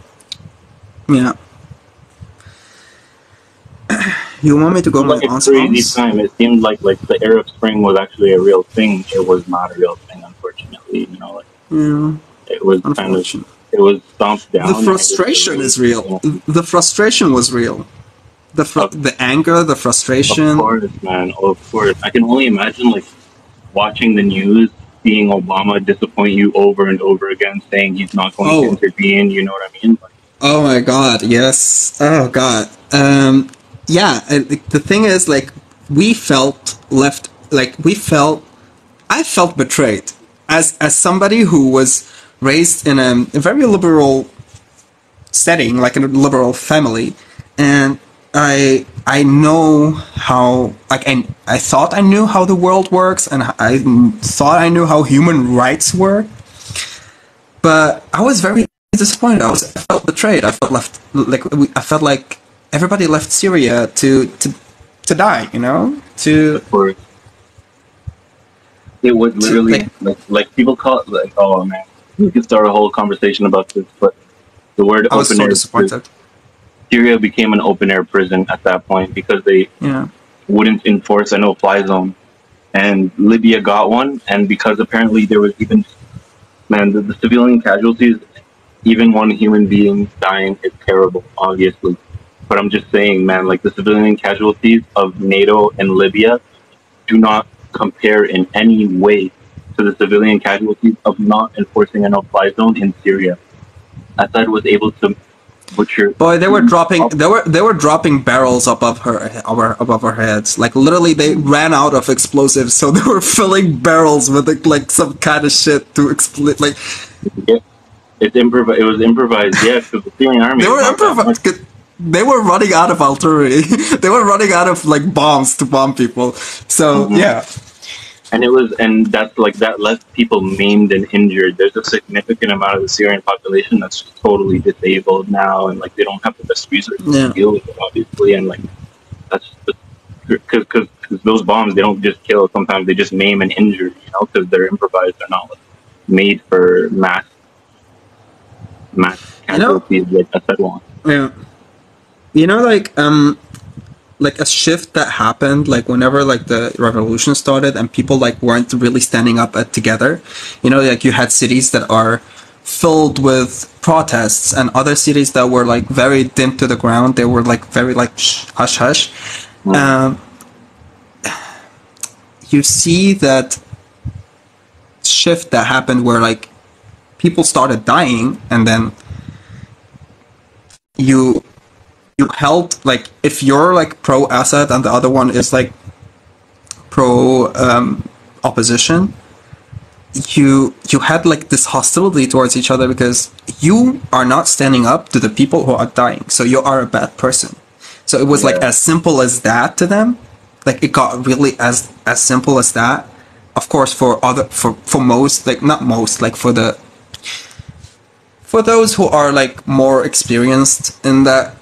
Yeah. You want me to go like my a crazy time. It seemed like the Arab Spring was actually a real thing. It was not a real thing, unfortunately. You know, like it was kind of, it was stomped down. The frustration is real. The frustration was real. The anger, the frustration. Of course, man. Of course. I can only imagine like watching the news, seeing Obama disappoint you over and over again, saying he's not going to intervene. You know what I mean? Like, oh my God! Yes. Oh God. Yeah. The thing is, like, we felt left. Like, I felt betrayed as somebody who was raised in a very liberal setting, like in a liberal family, and I know how, like, I thought I knew how the world works, and I thought I knew how human rights work, but I was very disappointed. I felt betrayed. I felt left, like, I felt like everybody left Syria to die, you know? It was literally, like people call it, like, oh man, we could start a whole conversation about this, but the word I was so disappointed. Syria became an open-air prison at that point because they wouldn't enforce a no-fly zone. And Libya got one, and because apparently there was even, man, the civilian casualties, even one human being dying is terrible, obviously. But I'm just saying, man, like the civilian casualties of NATO and Libya do not compare in any way to the civilian casualties of not enforcing a no-fly zone in Syria. Assad was able to butcher. Boy, they were dropping barrels above our heads. Like literally, they ran out of explosives, so they were filling barrels with like some kind of shit to explode. Like it was improvised. Yeah, because the Syrian army. They were improvised. They were running out of artillery. They were running out of like bombs to bomb people. So yeah. And that's like, that left people maimed and injured. There's a significant amount of the Syrian population that's just totally disabled now, and like they don't have the best resources to deal with it, obviously. And like that's because those bombs, they don't just kill. Sometimes they just maim and injure, you know, because they're improvised. They're not like made for mass casualties like Assad wants. Yeah, you know, like a shift that happened, like whenever like the revolution started and people like weren't really standing up together, you know, like you had cities that are filled with protests and other cities that were like very dim to the ground. They were like very like hush hush. You see that shift that happened where like people started dying, and then you held, like, if you're like pro-Assad and the other one is like pro opposition, you had like this hostility towards each other because you are not standing up to the people who are dying, so you are a bad person. So it was like as simple as that to them. Like it got really as simple as that. Of course, for most, like not most, like for those who are like more experienced in that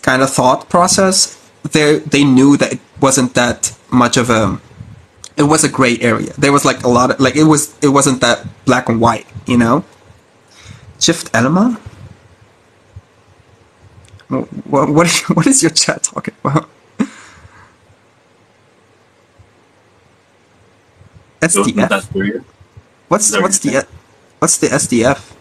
kind of thought process, they knew that it wasn't that much of it was a gray area. There was like a lot of, like, it wasn't that black and white, you know? Shift Elma? What is your chat talking about? SDF? What's the SDF?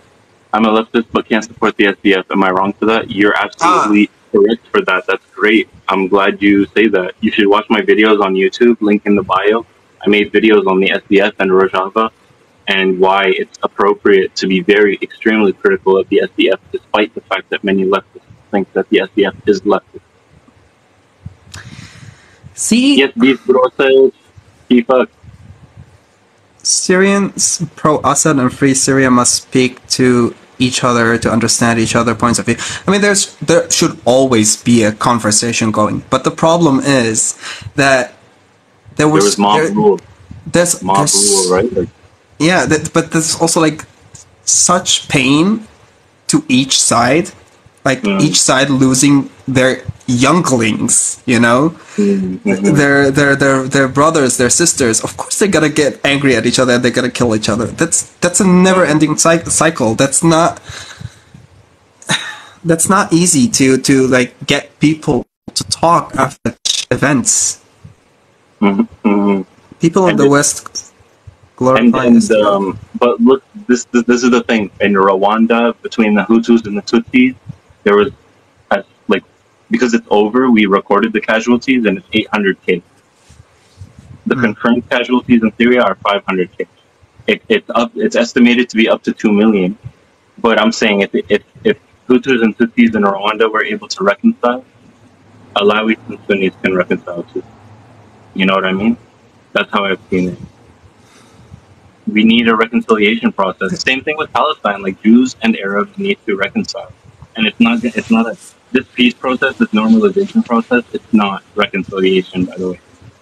I'm a leftist but can't support the SDF. Am I wrong for that? You're absolutely correct for that. That's great. I'm glad you say that. You should watch my videos on YouTube, link in the bio. I made videos on the SDF and Rojava and why it's appropriate to be very extremely critical of the SDF, despite the fact that many leftists think that the SDF is leftist. See? Yes, these process, keep up. Syrians pro-Assad and free Syria must speak to each other to understand each other's points of view. I mean, there should always be a conversation going, but the problem is that there was mob rule. There's mob rule, right? Like, yeah, but there's also like such pain to each side, like each side losing their younglings, you know, their brothers, their sisters. Of course, they're gonna get angry at each other and they're gonna kill each other. That's a never-ending cycle. That's not easy to like get people to talk after events. People in the West glorify this. But look, this is the thing. In Rwanda, between the Hutus and the Tutsis, there was because it's over, we recorded the casualties and it's 800K. The confirmed casualties in Syria are 500K. It's estimated to be up to 2 million. But I'm saying if Hutus and Tutsis in Rwanda were able to reconcile, Alawites and Sunnis can reconcile too. You know what I mean? That's how I've seen it. We need a reconciliation process. Same thing with Palestine. Like Jews and Arabs need to reconcile, and it's not this peace process, this normalization process. It's not reconciliation, by the way.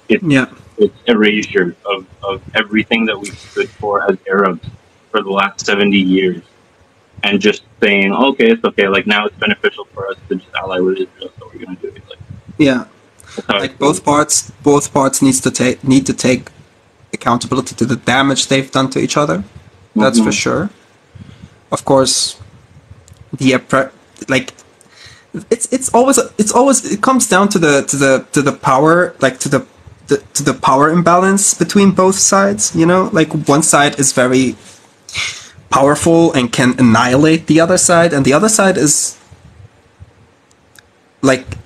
It's erasure of everything that we stood for as Arabs for the last 70 years, and just saying, okay, it's okay. Like now, it's beneficial for us to just ally with Israel, so we're gonna do it. Like both parts need to take accountability to the damage they've done to each other. That's for sure. Of course, it comes down to the power, like to the power imbalance between both sides. You know, like one side is very powerful and can annihilate the other side, and the other side is like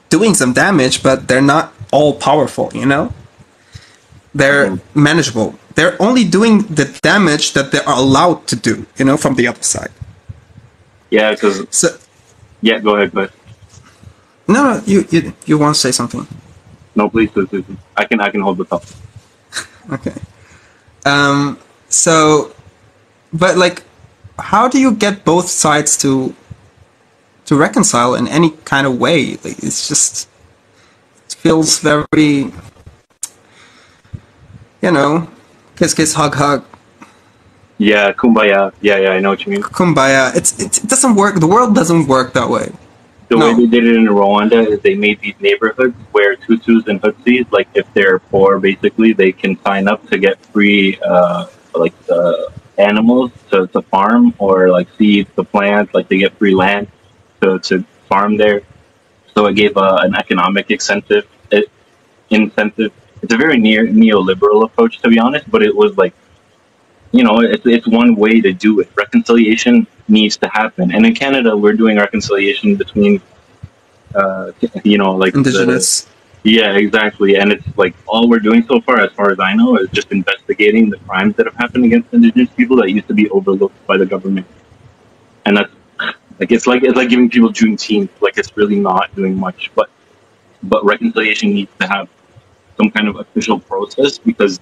doing some damage, but they're not all powerful, you know? They're manageable. They're only doing the damage that they are allowed to do, you know, from the other side. Yeah, because... Yeah, go ahead, but... No, you want to say something? No, please. I can hold the thought. Okay. But like, how do you get both sides to reconcile in any kind of way? Like, it feels very, you know, kiss, hug. Yeah, kumbaya. Yeah, I know what you mean. Kumbaya. It doesn't work. The world doesn't work that way. The way they did it in Rwanda is they made these neighborhoods where Tutsis and Hutsis, like if they're poor, basically, they can sign up to get free, animals to farm, or like seeds to plant, like they get free land to farm there. So it gave an economic incentive. It's a very neoliberal approach, to be honest, but it was like, you know, it's one way to do it. Reconciliation needs to happen. And in Canada, we're doing reconciliation between, like Indigenous. Yeah, exactly. And it's like all we're doing so far as I know, is just investigating the crimes that have happened against Indigenous people that used to be overlooked by the government. And that's like it's like giving people Juneteenth. Like it's really not doing much. But reconciliation needs to have some kind of official process, because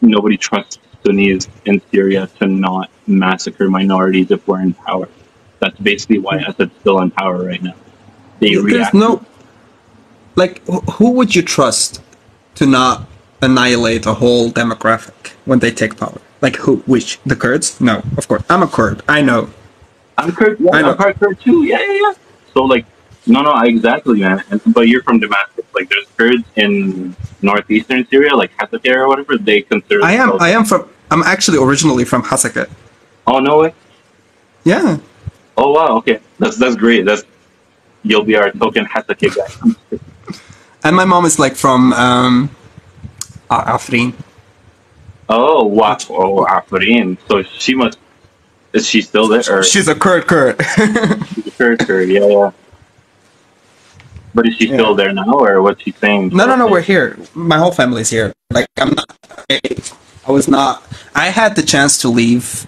nobody trusts Sunnis in Syria to not massacre minorities if we're in power. That's basically why Assad's still in power right now. There's no... Like, who would you trust to not annihilate a whole demographic when they take power? Like, who? Which? The Kurds? No, of course. I'm a Kurd. I know. I'm Kurd. Yeah, I'm part Kurd too. Yeah. So, like, no, exactly, man. But you're from Damascus. Like, there's Kurds in northeastern Syria, like Hasaka or whatever. They consider. I'm actually originally from Hasaka. Oh, no way. Yeah. Oh wow. Okay, that's great. You'll be our token Hasaka guy. And my mom is like from Afrin. Oh wow! Oh, Afrin. So she must. Is she still there? Or She's a Kurd. she's a Kurd, yeah. But is she still there now, or what's she saying? No, we're here. My whole family's here. Like, I was not. I had the chance to leave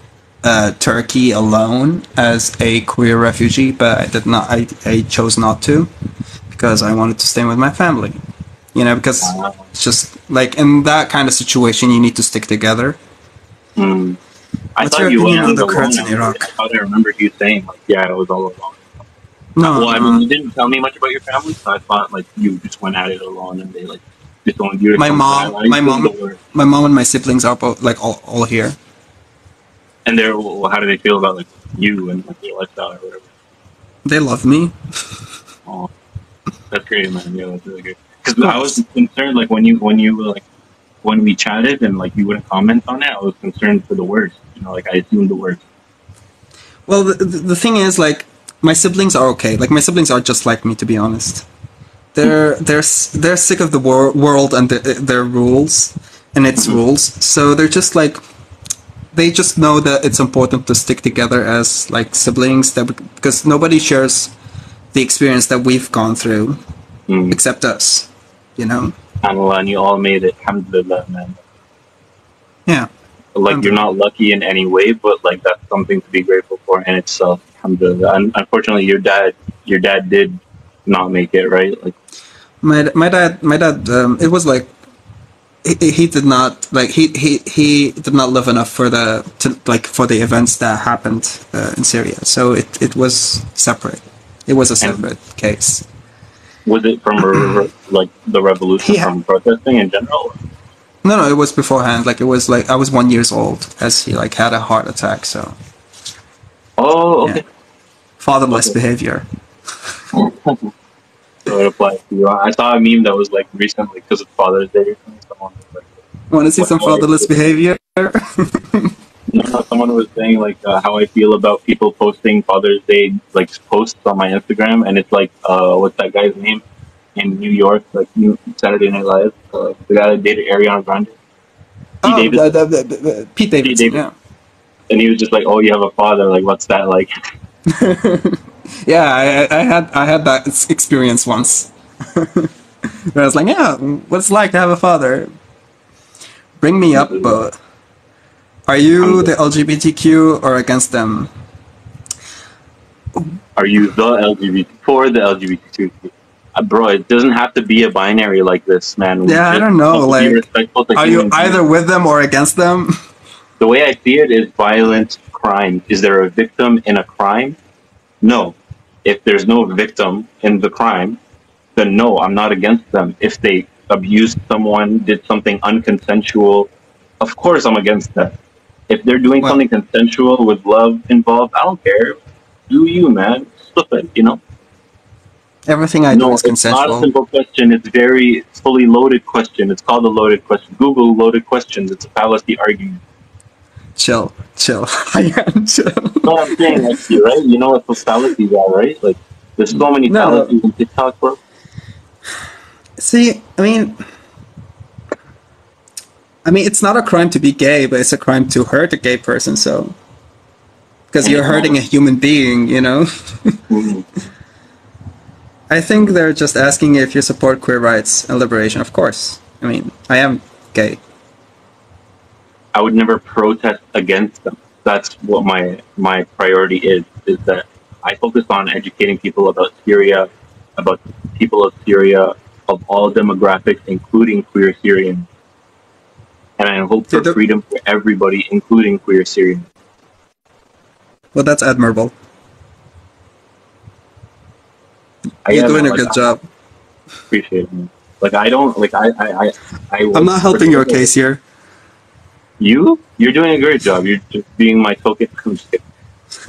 Turkey alone as a queer refugee, but I did not. I chose not to because I wanted to stay with my family. You know, because it's just like in that kind of situation, you need to stick together. I thought you went on the Kurds in Iraq. I thought I remembered you saying, like, yeah, I was all alone. No, well, I mean, you didn't tell me much about your family, so I thought like you just went at it alone, and they like just owned you. My mom, and my siblings are both like all here. And they're well, how do they feel about like you and like your lifestyle or whatever? They love me. Oh, that's great, man. Yeah, that's really good. Because I was concerned, like when you were like when we chatted and like you wouldn't comment on it, I was concerned for the worst. You know, like I assumed the worst. Well, the thing is, like, my siblings are okay. Like, my siblings are just like me, to be honest. They're sick of the world and their rules and its rules. So they're just like, they just know that it's important to stick together as like siblings, because nobody shares the experience that we've gone through except us. You know. And you all made it. Alhamdulillah, man. Yeah. Like you're not lucky in any way, but like that's something to be grateful for in itself. Alhamdulillah. And unfortunately, your dad did not make it, right? Like my dad. It was like he did not like he did not live enough for the events that happened in Syria. So it was separate. It was a separate case. Was it from like the revolution from protesting in general? No, it was beforehand. Like it was like I was 1 year old as he like had a heart attack. So. Oh, okay. Yeah. Fatherless behavior. So it applies to you. I saw a meme that was like recently because of Father's Day. Someone was like, want to see some fatherless behavior? No, someone was saying like how I feel about people posting Father's Day like posts on my Instagram, and it's like what's that guy's name in New York, like Saturday Night Live, the guy that dated Ariana Grande. Pete Davidson. Yeah. And he was just like, "Oh, you have a father. Like, what's that like?" Yeah, I had that experience once. Where I was like, "Yeah, what's it like to have a father?" Bring me up, but are you the LGBTQ or against them? Are you the LGBT for the LGBTQ? Bro, it doesn't have to be a binary like this, man. Yeah, I don't know. Like, are you either with them or against them? The way I see it is violent crime. Is there a victim in a crime? No. If there's no victim in the crime, then no, I'm not against them. If they abused someone, did something unconsensual, of course I'm against that. If they're doing something consensual with love involved, I don't care. Do you, man? Stuff it, you know? Everything I do is consensual. It's not a simple question. It's very fully loaded question. It's called a loaded question. Google loaded questions. It's a fallacy argument. Chill. I am chill. No, I'm saying, like, you're right. You know what those fallacies are, right? Like, there's so many fallacies in TikTok, bro. See, I mean, it's not a crime to be gay, but it's a crime to hurt a gay person, so... Because you're hurting a human being, you know? I think they're just asking if you support queer rights and liberation, of course. I mean, I am gay. I would never protest against them. That's what my priority is that I focus on educating people about Syria, about the people of Syria, of all demographics, including queer Syrians. And I hope for freedom for everybody, including queer Syrians. Well, that's admirable. You're doing a good job. Appreciate it, man. Like, I don't, like, I'm not helping your case here. You're doing a great job. You're just being my token.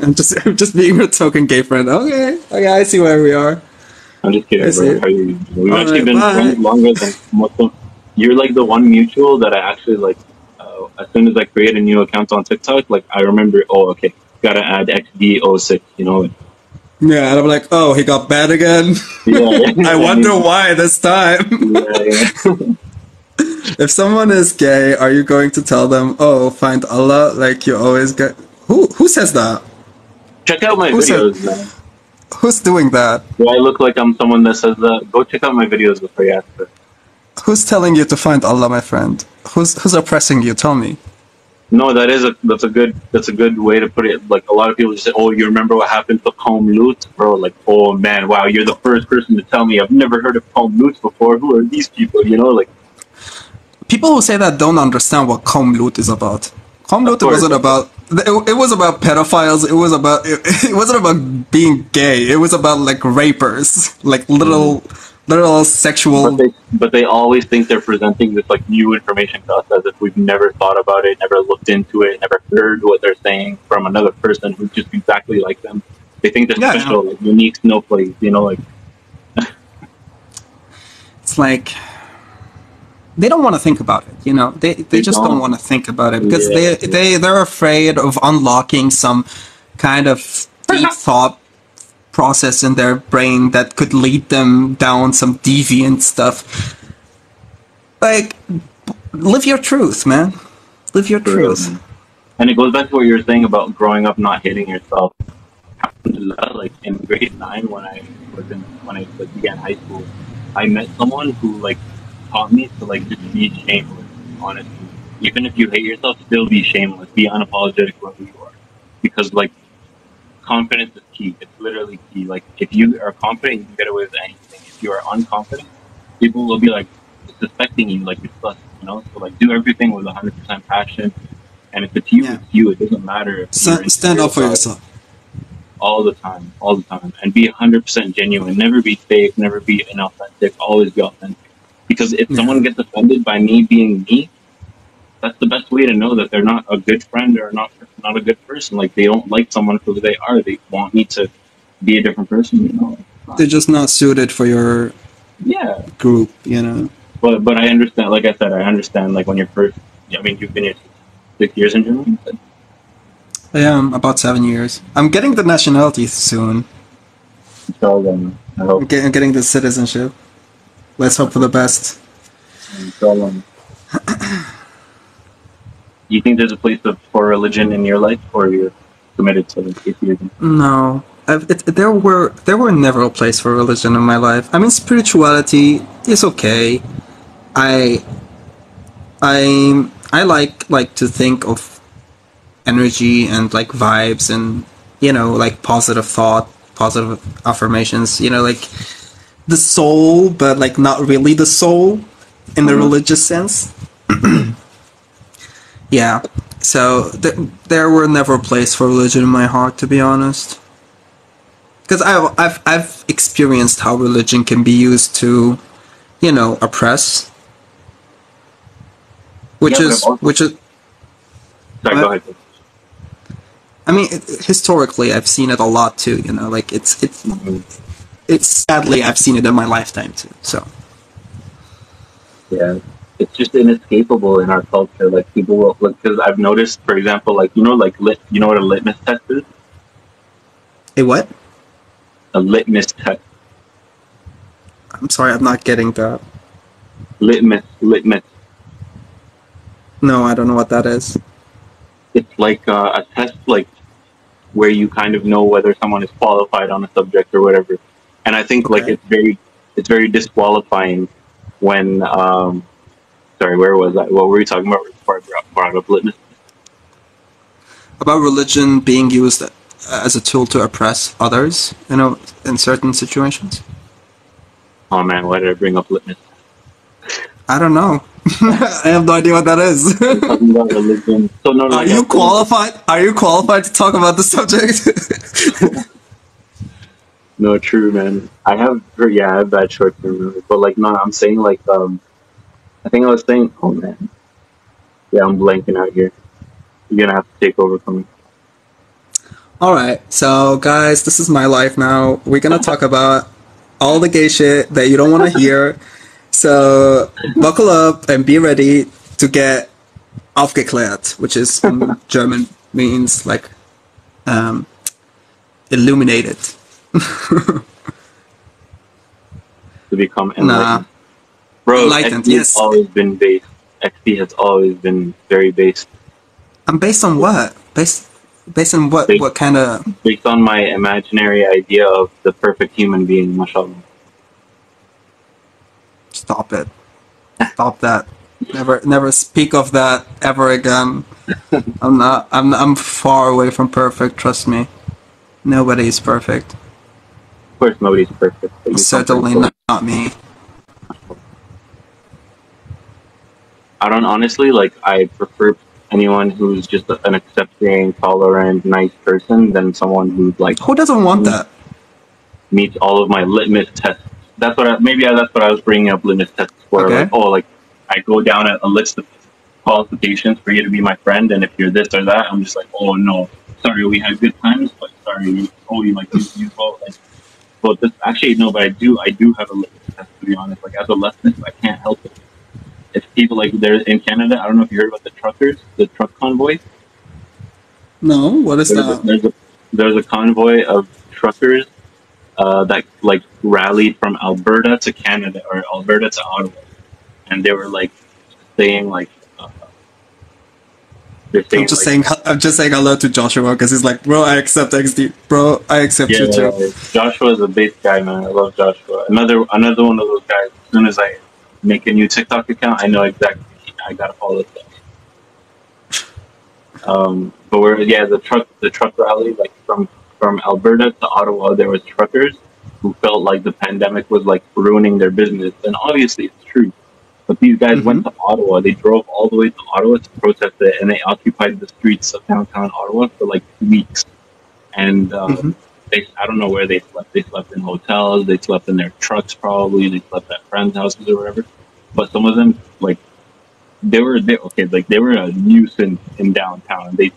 I'm just being your token gay friend. Okay, I see where we are. I'm just kidding, bro. How you? We've actually been friends longer than most of. You're like the one mutual that I actually like. As soon as I create a new account on TikTok, like I remember. Oh, okay, gotta add XD06. You know. Yeah, and I'm like, oh, he got bad again. Yeah. I wonder why this time. Yeah. If someone is gay, are you going to tell them, oh, find Allah, like you always get, Who says that? Check out my Who said- videos, man. Who's doing that? Do I look like I'm someone that says that? Go check out my videos before you ask it. Who's telling you to find Allah, my friend? Who's oppressing you? Tell me. No, that's a good way to put it. Like a lot of people just say, "Oh, you remember what happened to Qawm Lut, bro?" Like, "Oh man, wow, you're the first person to tell me. I've never heard of Qawm Lut before. Who are these people?" You know, like People who say that don't understand what Qawm Lut is about. Qawm Lut wasn't about. It was about pedophiles. It wasn't about being gay. It was about like rapers, like little sexual. But they always think they're presenting this like new information to us as if we've never thought about it, never looked into it, never heard what they're saying from another person who's just exactly like them. They think they're special, like unique snowflakes. You know, like It's like they don't want to think about it. You know, they just don't want to think about it because they're afraid of unlocking some kind of deep thought process in their brain that could lead them down some deviant stuff. Like, live your truth, man. Live your truth. And it goes back to what you were saying about growing up not hating yourself. Like in grade 9, when I began high school, I met someone who like taught me to like just be shameless. Honestly, even if you hate yourself, still be shameless. Be unapologetic about who you are, because like confidence is key. It's literally key. Like if you are confident, you can get away with anything. If you are unconfident, people will be like suspecting you, like you're sus. You know, so like do everything with 100% passion. And if it's you, it's you. It doesn't matter. If Stand up for yourself. All the time, and be 100% genuine. Never be fake. Never be inauthentic. Always be authentic. Because if someone gets offended by me being me, that's the best way to know that they're not a good friend or not a good person. Like they don't like someone for who they are. They want me to be a different person. You know, they're just not suited for your group. You know. But I understand. Like I said, I understand. Like when you're first. I mean, you've been here 6 years in Germany. I am about 7 years. I'm getting the nationality soon. Inshallah, I hope. I'm getting the citizenship. Let's hope for the best. Inshallah. You think there's a place for religion in your life, or you're committed to atheism? No, there were never a place for religion in my life. I mean, spirituality is okay. I like to think of energy and like vibes and like positive thought, positive affirmations. Like the soul, but like not really the soul in the religious sense. Yeah, so there were never a place for religion in my heart, to be honest. Because I've experienced how religion can be used to, oppress. Which is. Sorry, go ahead. I mean, historically, I've seen it a lot too. Like it's sadly I've seen it in my lifetime too. So. Yeah. It's just inescapable in our culture. Like people will, because I've noticed, for example, like you know what a litmus test is? A what? A litmus test. I'm sorry, I'm not getting that. Litmus. No, I don't know what that is. It's like a test, like where you kind of know whether someone is qualified on a subject or whatever. And I think like it's very disqualifying when. Sorry, where was I? What were we talking about before I brought up litmus? About religion being used as a tool to oppress others, in certain situations. Oh man, why did I bring up litmus? I don't know. I have no idea what that is. Talking about religion. So no, Are you qualified? Are you qualified to talk about the subject? No, true, man. I have bad short-term memory, but like, no, I'm saying like, I think I was saying, oh man, yeah, I'm blanking out here. You're gonna have to take over from me. Alright, so guys, this is my life now. We're gonna talk about all the gay shit that you don't want to hear. So buckle up and be ready to get aufgeklärt, which is in German means like illuminated. To become enlightened. Bro, enlightened, XP yes. has always been based. XP has always been very based. I'm based on what? Based Based on what? Based, What kind of? based on my imaginary idea of the perfect human being, mashallah. Stop it! Stop that! Never speak of that ever again. I'm not. I'm far away from perfect. Trust me. Nobody is perfect. Of course, nobody's perfect. But you Certainly not me. I don't honestly like. I prefer anyone who's just an accepting, tolerant, nice person than someone who like Who doesn't want that? meets all of my litmus tests. That's what that's what I was bringing up litmus tests for. Okay. Like, oh, like I go down a list of qualifications for you to be my friend, and if you're this or that, I'm just like, oh no, sorry, we had good times, but sorry, oh, you like you vote like. But this actually no, but I do have a litmus test, to be honest. Like as a leftist, I can't help it. If people like there's in Canada, I don't know if you heard about the truckers, the truck convoy. No, what is that? There's a convoy of truckers that like rallied from Alberta to Canada or Alberta to Ottawa, and they were like saying like they're saying I'm just saying hello to Joshua because he's like, bro, I accept XD, bro, I accept you too. Yeah. Joshua's a base guy, man. I love Joshua. Another one of those guys. As soon as I make a new TikTok account, I know exactly I gotta follow this guy. But the truck rally, like from Alberta to Ottawa, there was truckers who felt like the pandemic was like ruining their business, and obviously it's true. But these guys went to Ottawa. They drove all the way to Ottawa to protest it, and they occupied the streets of downtown Ottawa for like weeks. And I don't know where they slept. They slept in hotels. They slept in their trucks probably. They slept at friends' houses or whatever. But some of them, like, they were a nuisance in downtown. They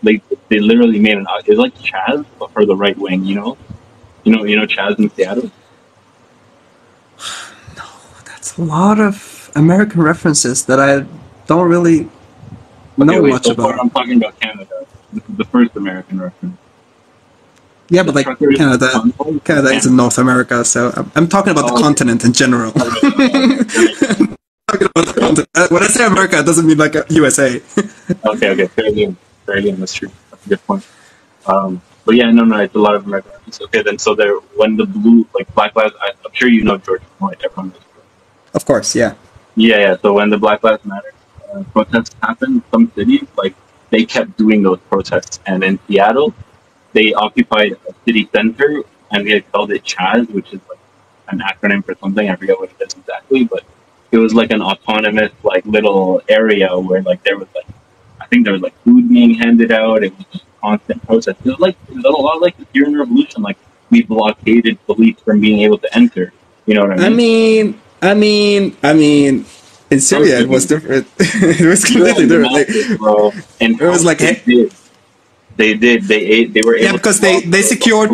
literally made it was like Chaz, but for the right wing. You know Chaz in Seattle. No, that's a lot of American references that I don't really know much about. I'm talking about Canada. This is the first American reference. Yeah, but like Canada is in North America, so I'm talking about the continent in general. Talking about the continent. When I say America, it doesn't mean like USA. Okay, fairly, that's true. That's a good point. But yeah, no, it's a lot of American references. Okay, then so there, when the blue, like Black Lives, I'm sure you know George Floyd, everyone knows. Of course, yeah. Yeah. So when the Black Lives Matter protests happened, some cities like they kept doing those protests, and in Seattle, they occupied a city center, and they called it Chaz, which is like an acronym for something. I forget what it is exactly, but it was like an autonomous like little area where like there was like I think there was like food being handed out. It was just constant protest. It was a lot like the Syrian Revolution. Like we blockaded police from being able to enter. You know what I mean? I mean, in Syria it was different. It was completely different. And it was like they were able because they secured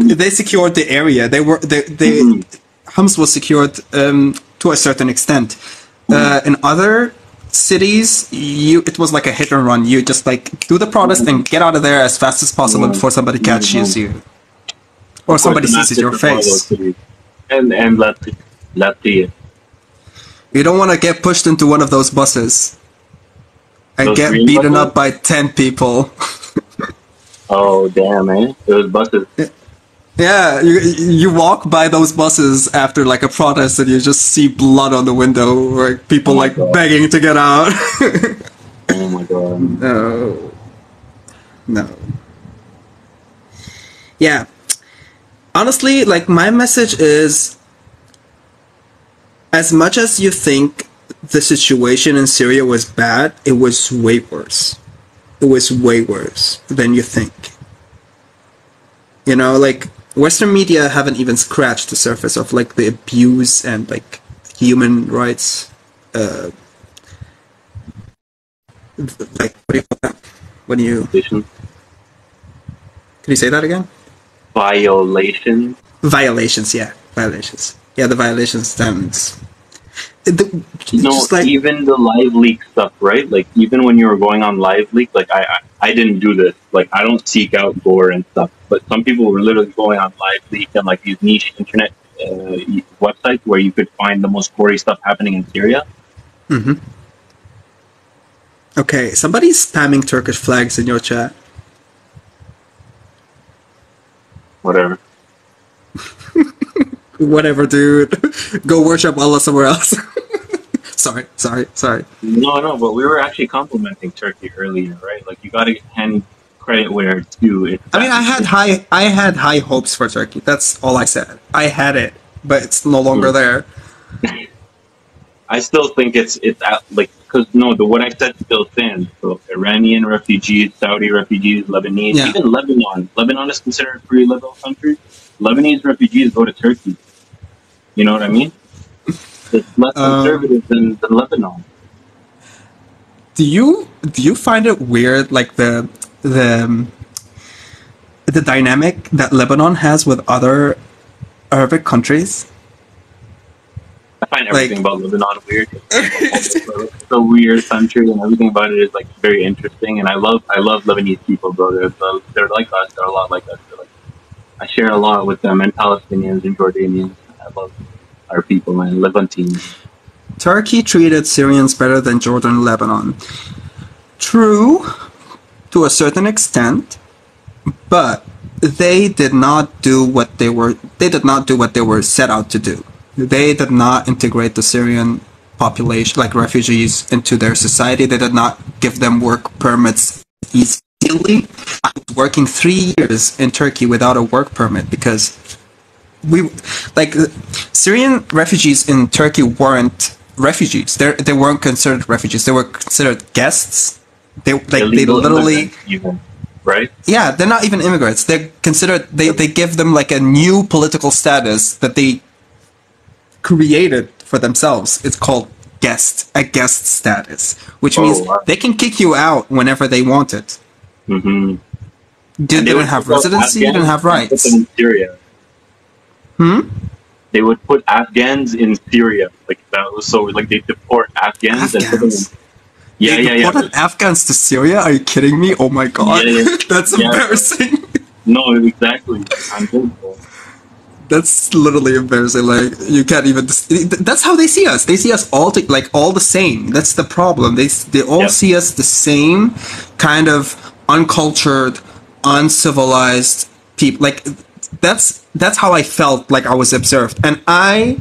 the area. Homs was secured to a certain extent. In other cities, it was like a hit and run. You just like do the protest and get out of there as fast as possible before somebody catches you or somebody sees your face. And let's see. You don't want to get pushed into one of those buses and get beaten up by 10 people. Oh damn, man! It was buses. Yeah, you walk by those buses after like a protest and you just see blood on the window or people begging to get out. Oh my god. No. Yeah. Honestly, like my message is, as much as you think the situation in Syria was bad, it was way worse. It was way worse than you think. You know, like Western media haven't even scratched the surface of like the abuse and like human rights. Like what do you call that? When you can you say that again? Violations. Violations, yeah, violations. Yeah, the violations stands. Even the live leak stuff, right? Like even when you were going on live leak, like I didn't do this. Like I don't seek out gore and stuff, but some people were literally going on live leak and like these niche internet websites where you could find the most gory stuff happening in Syria. Mm-hmm. Okay, somebody's spamming Turkish flags in your chat. whatever. Whatever, dude. Go worship Allah somewhere else. Sorry. No, but we were actually complimenting Turkey earlier, right? Like you got to hand credit where it's due. I mean, I had high hopes for Turkey. That's all I said. I had it, but it's no longer there. I still think it's out, like, because what I said still stands. So Iranian refugees, Saudi refugees, Lebanese, even Lebanon. Lebanon is considered a free liberal country. Lebanese refugees go to Turkey. You know what I mean? It's less conservative than Lebanon. Do you find it weird, like the dynamic that Lebanon has with other Arabic countries? I find everything about Lebanon weird. It's a weird country, and everything about it is like very interesting. And I love Lebanese people, bro. They're like us. They're a lot like us. I share a lot with them, and Palestinians and Jordanians. I love our people and Levantines. Turkey treated Syrians better than Jordan and Lebanon. True, to a certain extent, but they did not do what they were set out to do. They did not integrate the Syrian population, like refugees, into their society. They did not give them work permits easily. I was working 3 years in Turkey without a work permit because Syrian refugees in Turkey weren't refugees. They weren't considered refugees. They were considered guests. They literally, even, right? Yeah, they're not even immigrants. They're considered. They give them like a new political status that they created for themselves. It's called a guest status, which means they can kick you out whenever they want it. Mm-hmm. They don't have residency. They don't have rights. In Syria. They would put Afghans in Syria, like that was so. Like they deport Afghans. And put them in, they deported Afghans to Syria? Are you kidding me? Oh my god, that's embarrassing. No, exactly. I'm thankful. That's literally embarrassing. Like you can't even. That's how they see us. They see us all all the same. That's the problem. They all see us the same, kind of uncultured, uncivilized people. Like that's how I felt like I was observed, and I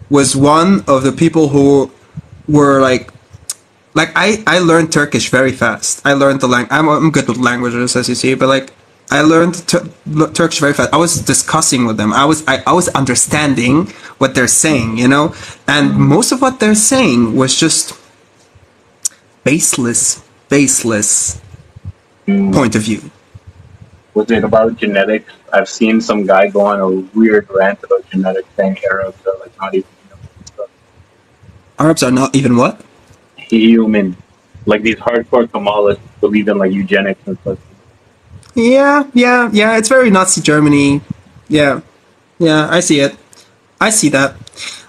was one of the people who were like I learned Turkish very fast. I learned the language. I'm good with languages, as you see, but like I learned Turkish very fast. I was discussing with them. I was understanding what they're saying, you know, and most of what they're saying was just baseless point of view. Was it about genetics? I've seen some guy go on a weird rant about genetics, saying Arabs are like not even human stuff. Arabs are not even what? Human. Like these hardcore Kemalists believe in like eugenics and stuff. Yeah. It's very Nazi Germany. Yeah. I see it. I see that.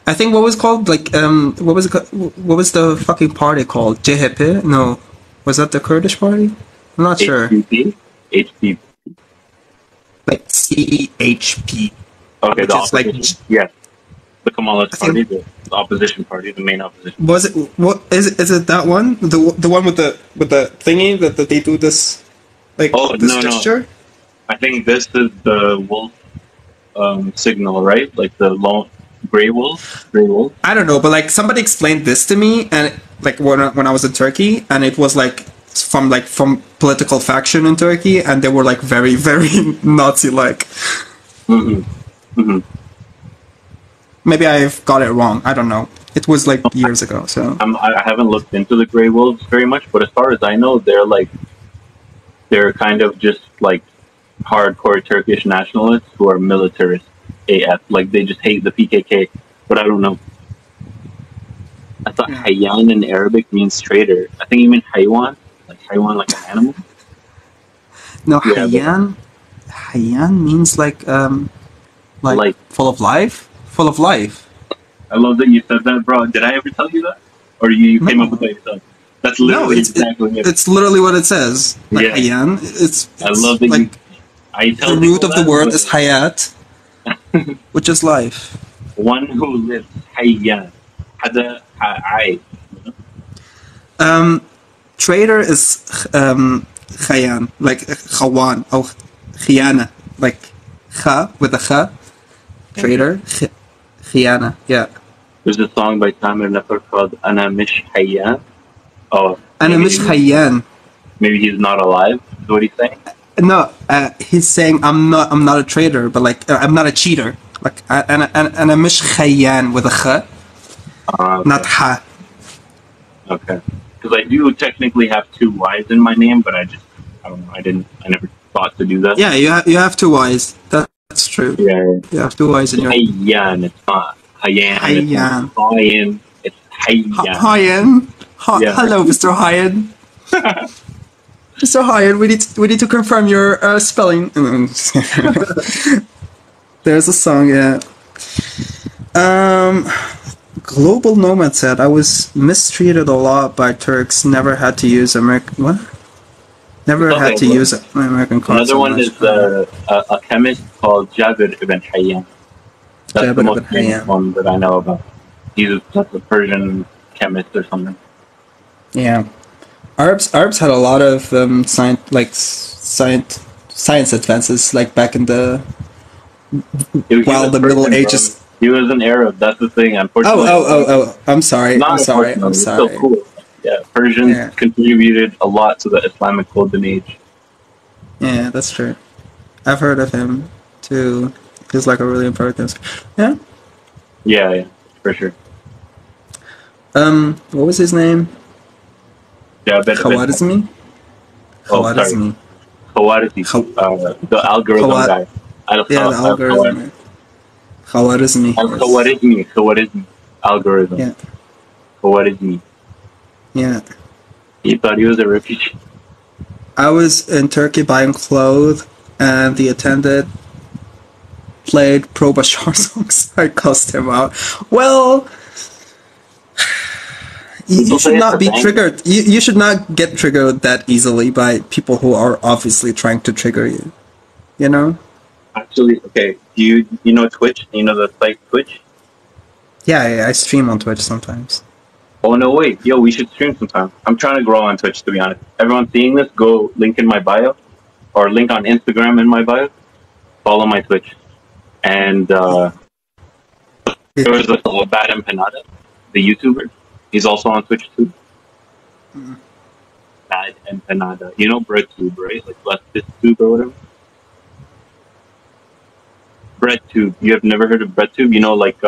I think what was called like what was the fucking party called? CHP? No, was that the Kurdish party? I'm not sure. HDP. Like CHP. Okay, the opposition. Like, the Kemalist party, the opposition party, the main opposition. Was it? What is it? Is it that one? The one with the thingy that they do this like this gesture? No. I think this is the wolf signal, right? Like the long gray wolf. I don't know, but like somebody explained this to me, and like when I was in Turkey, and it was like from political faction in Turkey, and they were like very Nazi like. Maybe I've got it wrong. I don't know. It was like years ago. So I haven't looked into the Grey Wolves very much, but as far as I know, they're kind of just like hardcore Turkish nationalists who are militarist AF. Like they just hate the PKK. But I don't know. I thought Hayyan in Arabic means traitor. I think you mean Haywan, like an animal. No, Hayyan. Hayyan means like full of life. Full of life. I love that you said that, bro. Did I ever tell you that? Or you came up with that yourself? That's literally exactly it. It's literally what it says. Like Hayyan. It's I love that like I tell the root of the word is Hayat, which is life. One who lives. Hayyan. Hada Hay. Traitor is Khayyan, like Khawan or Khiyana, like Kha with a kha. Traitor. Khiyana. Yeah. There's a song by Tamer Nafar called Ana Mish Hayyan. Oh. Ana Mish Hayyan. Maybe he's not alive. Is what he's saying? No, he's saying I'm not a traitor, but like I'm not a cheater. Like Ana Mish Hayyan with a kha. Okay. Not ha. Okay. Because I do technically have two Y's in my name, but I don't know. I never thought to do that. Yeah, you have two Y's. That's true. Yeah. You have two Y's in your name. Hayyan, it's not Hayyan. Hayyan. Hayyan. It's Hayyan. Hayyan. Yeah. Hello, Mr. Hayyan. Mr. Hayyan, we need to confirm your spelling. There's a song, yeah. Global Nomad said, I was mistreated a lot by Turks, never had to use American... What? Never had to use American cards. Another one is a chemist called Jabir ibn Hayyan. That's the most famous one that I know about. He's just a Persian chemist or something. Yeah. Arabs had a lot of science advances, like back in the... the Middle Ages... Bro. He was an Arab, that's the thing, unfortunately. Oh, I'm sorry. I'm sorry. It's still cool. Yeah, Persians contributed a lot to the Islamic golden age. Yeah, that's true. I've heard of him too. He's like a really important. Yeah. Yeah, for sure. What was his name? Khawarizmi? Khawarizmi. The algorithm guy. The algorithm. Khawarizmi algorithm. Yeah. Khawarizmi. Yeah. He thought he was a refugee. I was in Turkey buying clothes, and the attendant played pro-Bashar songs. I cussed him out. Well, you should not be triggered. You should not get triggered that easily by people who are obviously trying to trigger you. You know? Actually, okay. You know Twitch? You know the site Twitch? Yeah, I stream on Twitch sometimes. Oh no, wait. Yo, we should stream sometime. I'm trying to grow on Twitch, to be honest. Everyone seeing this, go link in my bio. Or link on Instagram in my bio. Follow my Twitch. And there was a Bad Empanada, the YouTuber. He's also on Twitch too. Bad Empanada. You know BreadTube, right? Like leftist tube or whatever? BreadTube. You have never heard of BreadTube? You know, like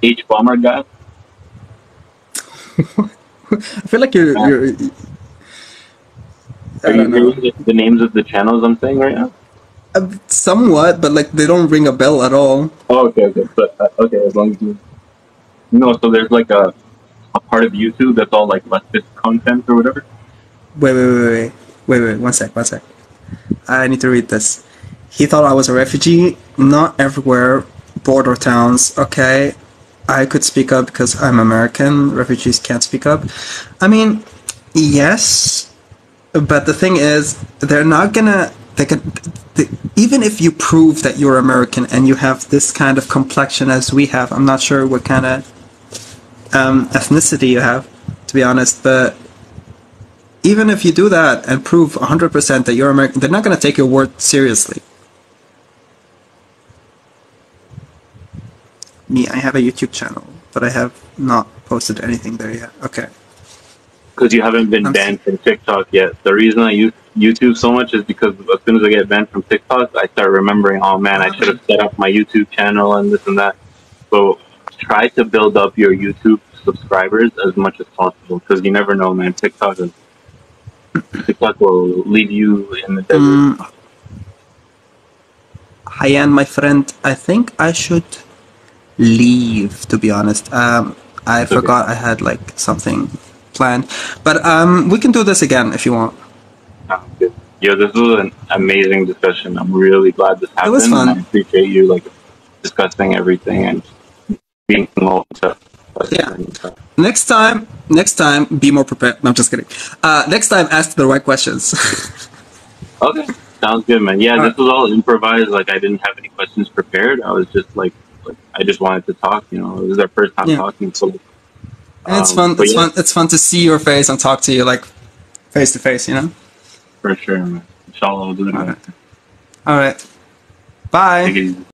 H Bomber guy? I feel like you're Are you hearing the names of the channels I'm saying right now? Somewhat, but like they don't ring a bell at all. Oh, okay. But okay, as long as you know, so there's like a part of YouTube that's all like leftist content or whatever. Wait, 1 sec. I need to read this. He thought I was a refugee. Not everywhere. Border towns. Okay. I could speak up because I'm American. Refugees can't speak up. I mean, yes, but the thing is, they're not gonna. Even if you prove that you're American and you have this kind of complexion as we have, I'm not sure what kind of ethnicity you have, to be honest. But even if you do that and prove 100% that you're American, they're not gonna take your word seriously. Me, I have a YouTube channel, but I have not posted anything there yet. Okay. Because you haven't been banned from TikTok yet. The reason I use YouTube so much is because as soon as I get banned from TikTok, I start remembering, oh man, I should have set up my YouTube channel and this and that. So try to build up your YouTube subscribers as much as possible, because you never know, man. TikTok will leave you in the desert. Hayyan, my friend, I think I should leave, to be honest. I forgot I had like something planned, but we can do this again if you want. Good. Yeah, this was an amazing discussion. I'm really glad this happened. It was fun. I appreciate you like discussing everything and being open. Yeah. Next time, be more prepared. No, I'm just kidding. Next time, ask the right questions. Okay, sounds good, man. Yeah, this was all improvised. Like I didn't have any questions prepared. I was just like I just wanted to talk. You know, it was our first time talking, so. And it's fun. It's fun. It's fun to see your face and talk to you like face to face. You know. For sure, man. Inshallah, we'll do it. All right. Bye. Take it easy.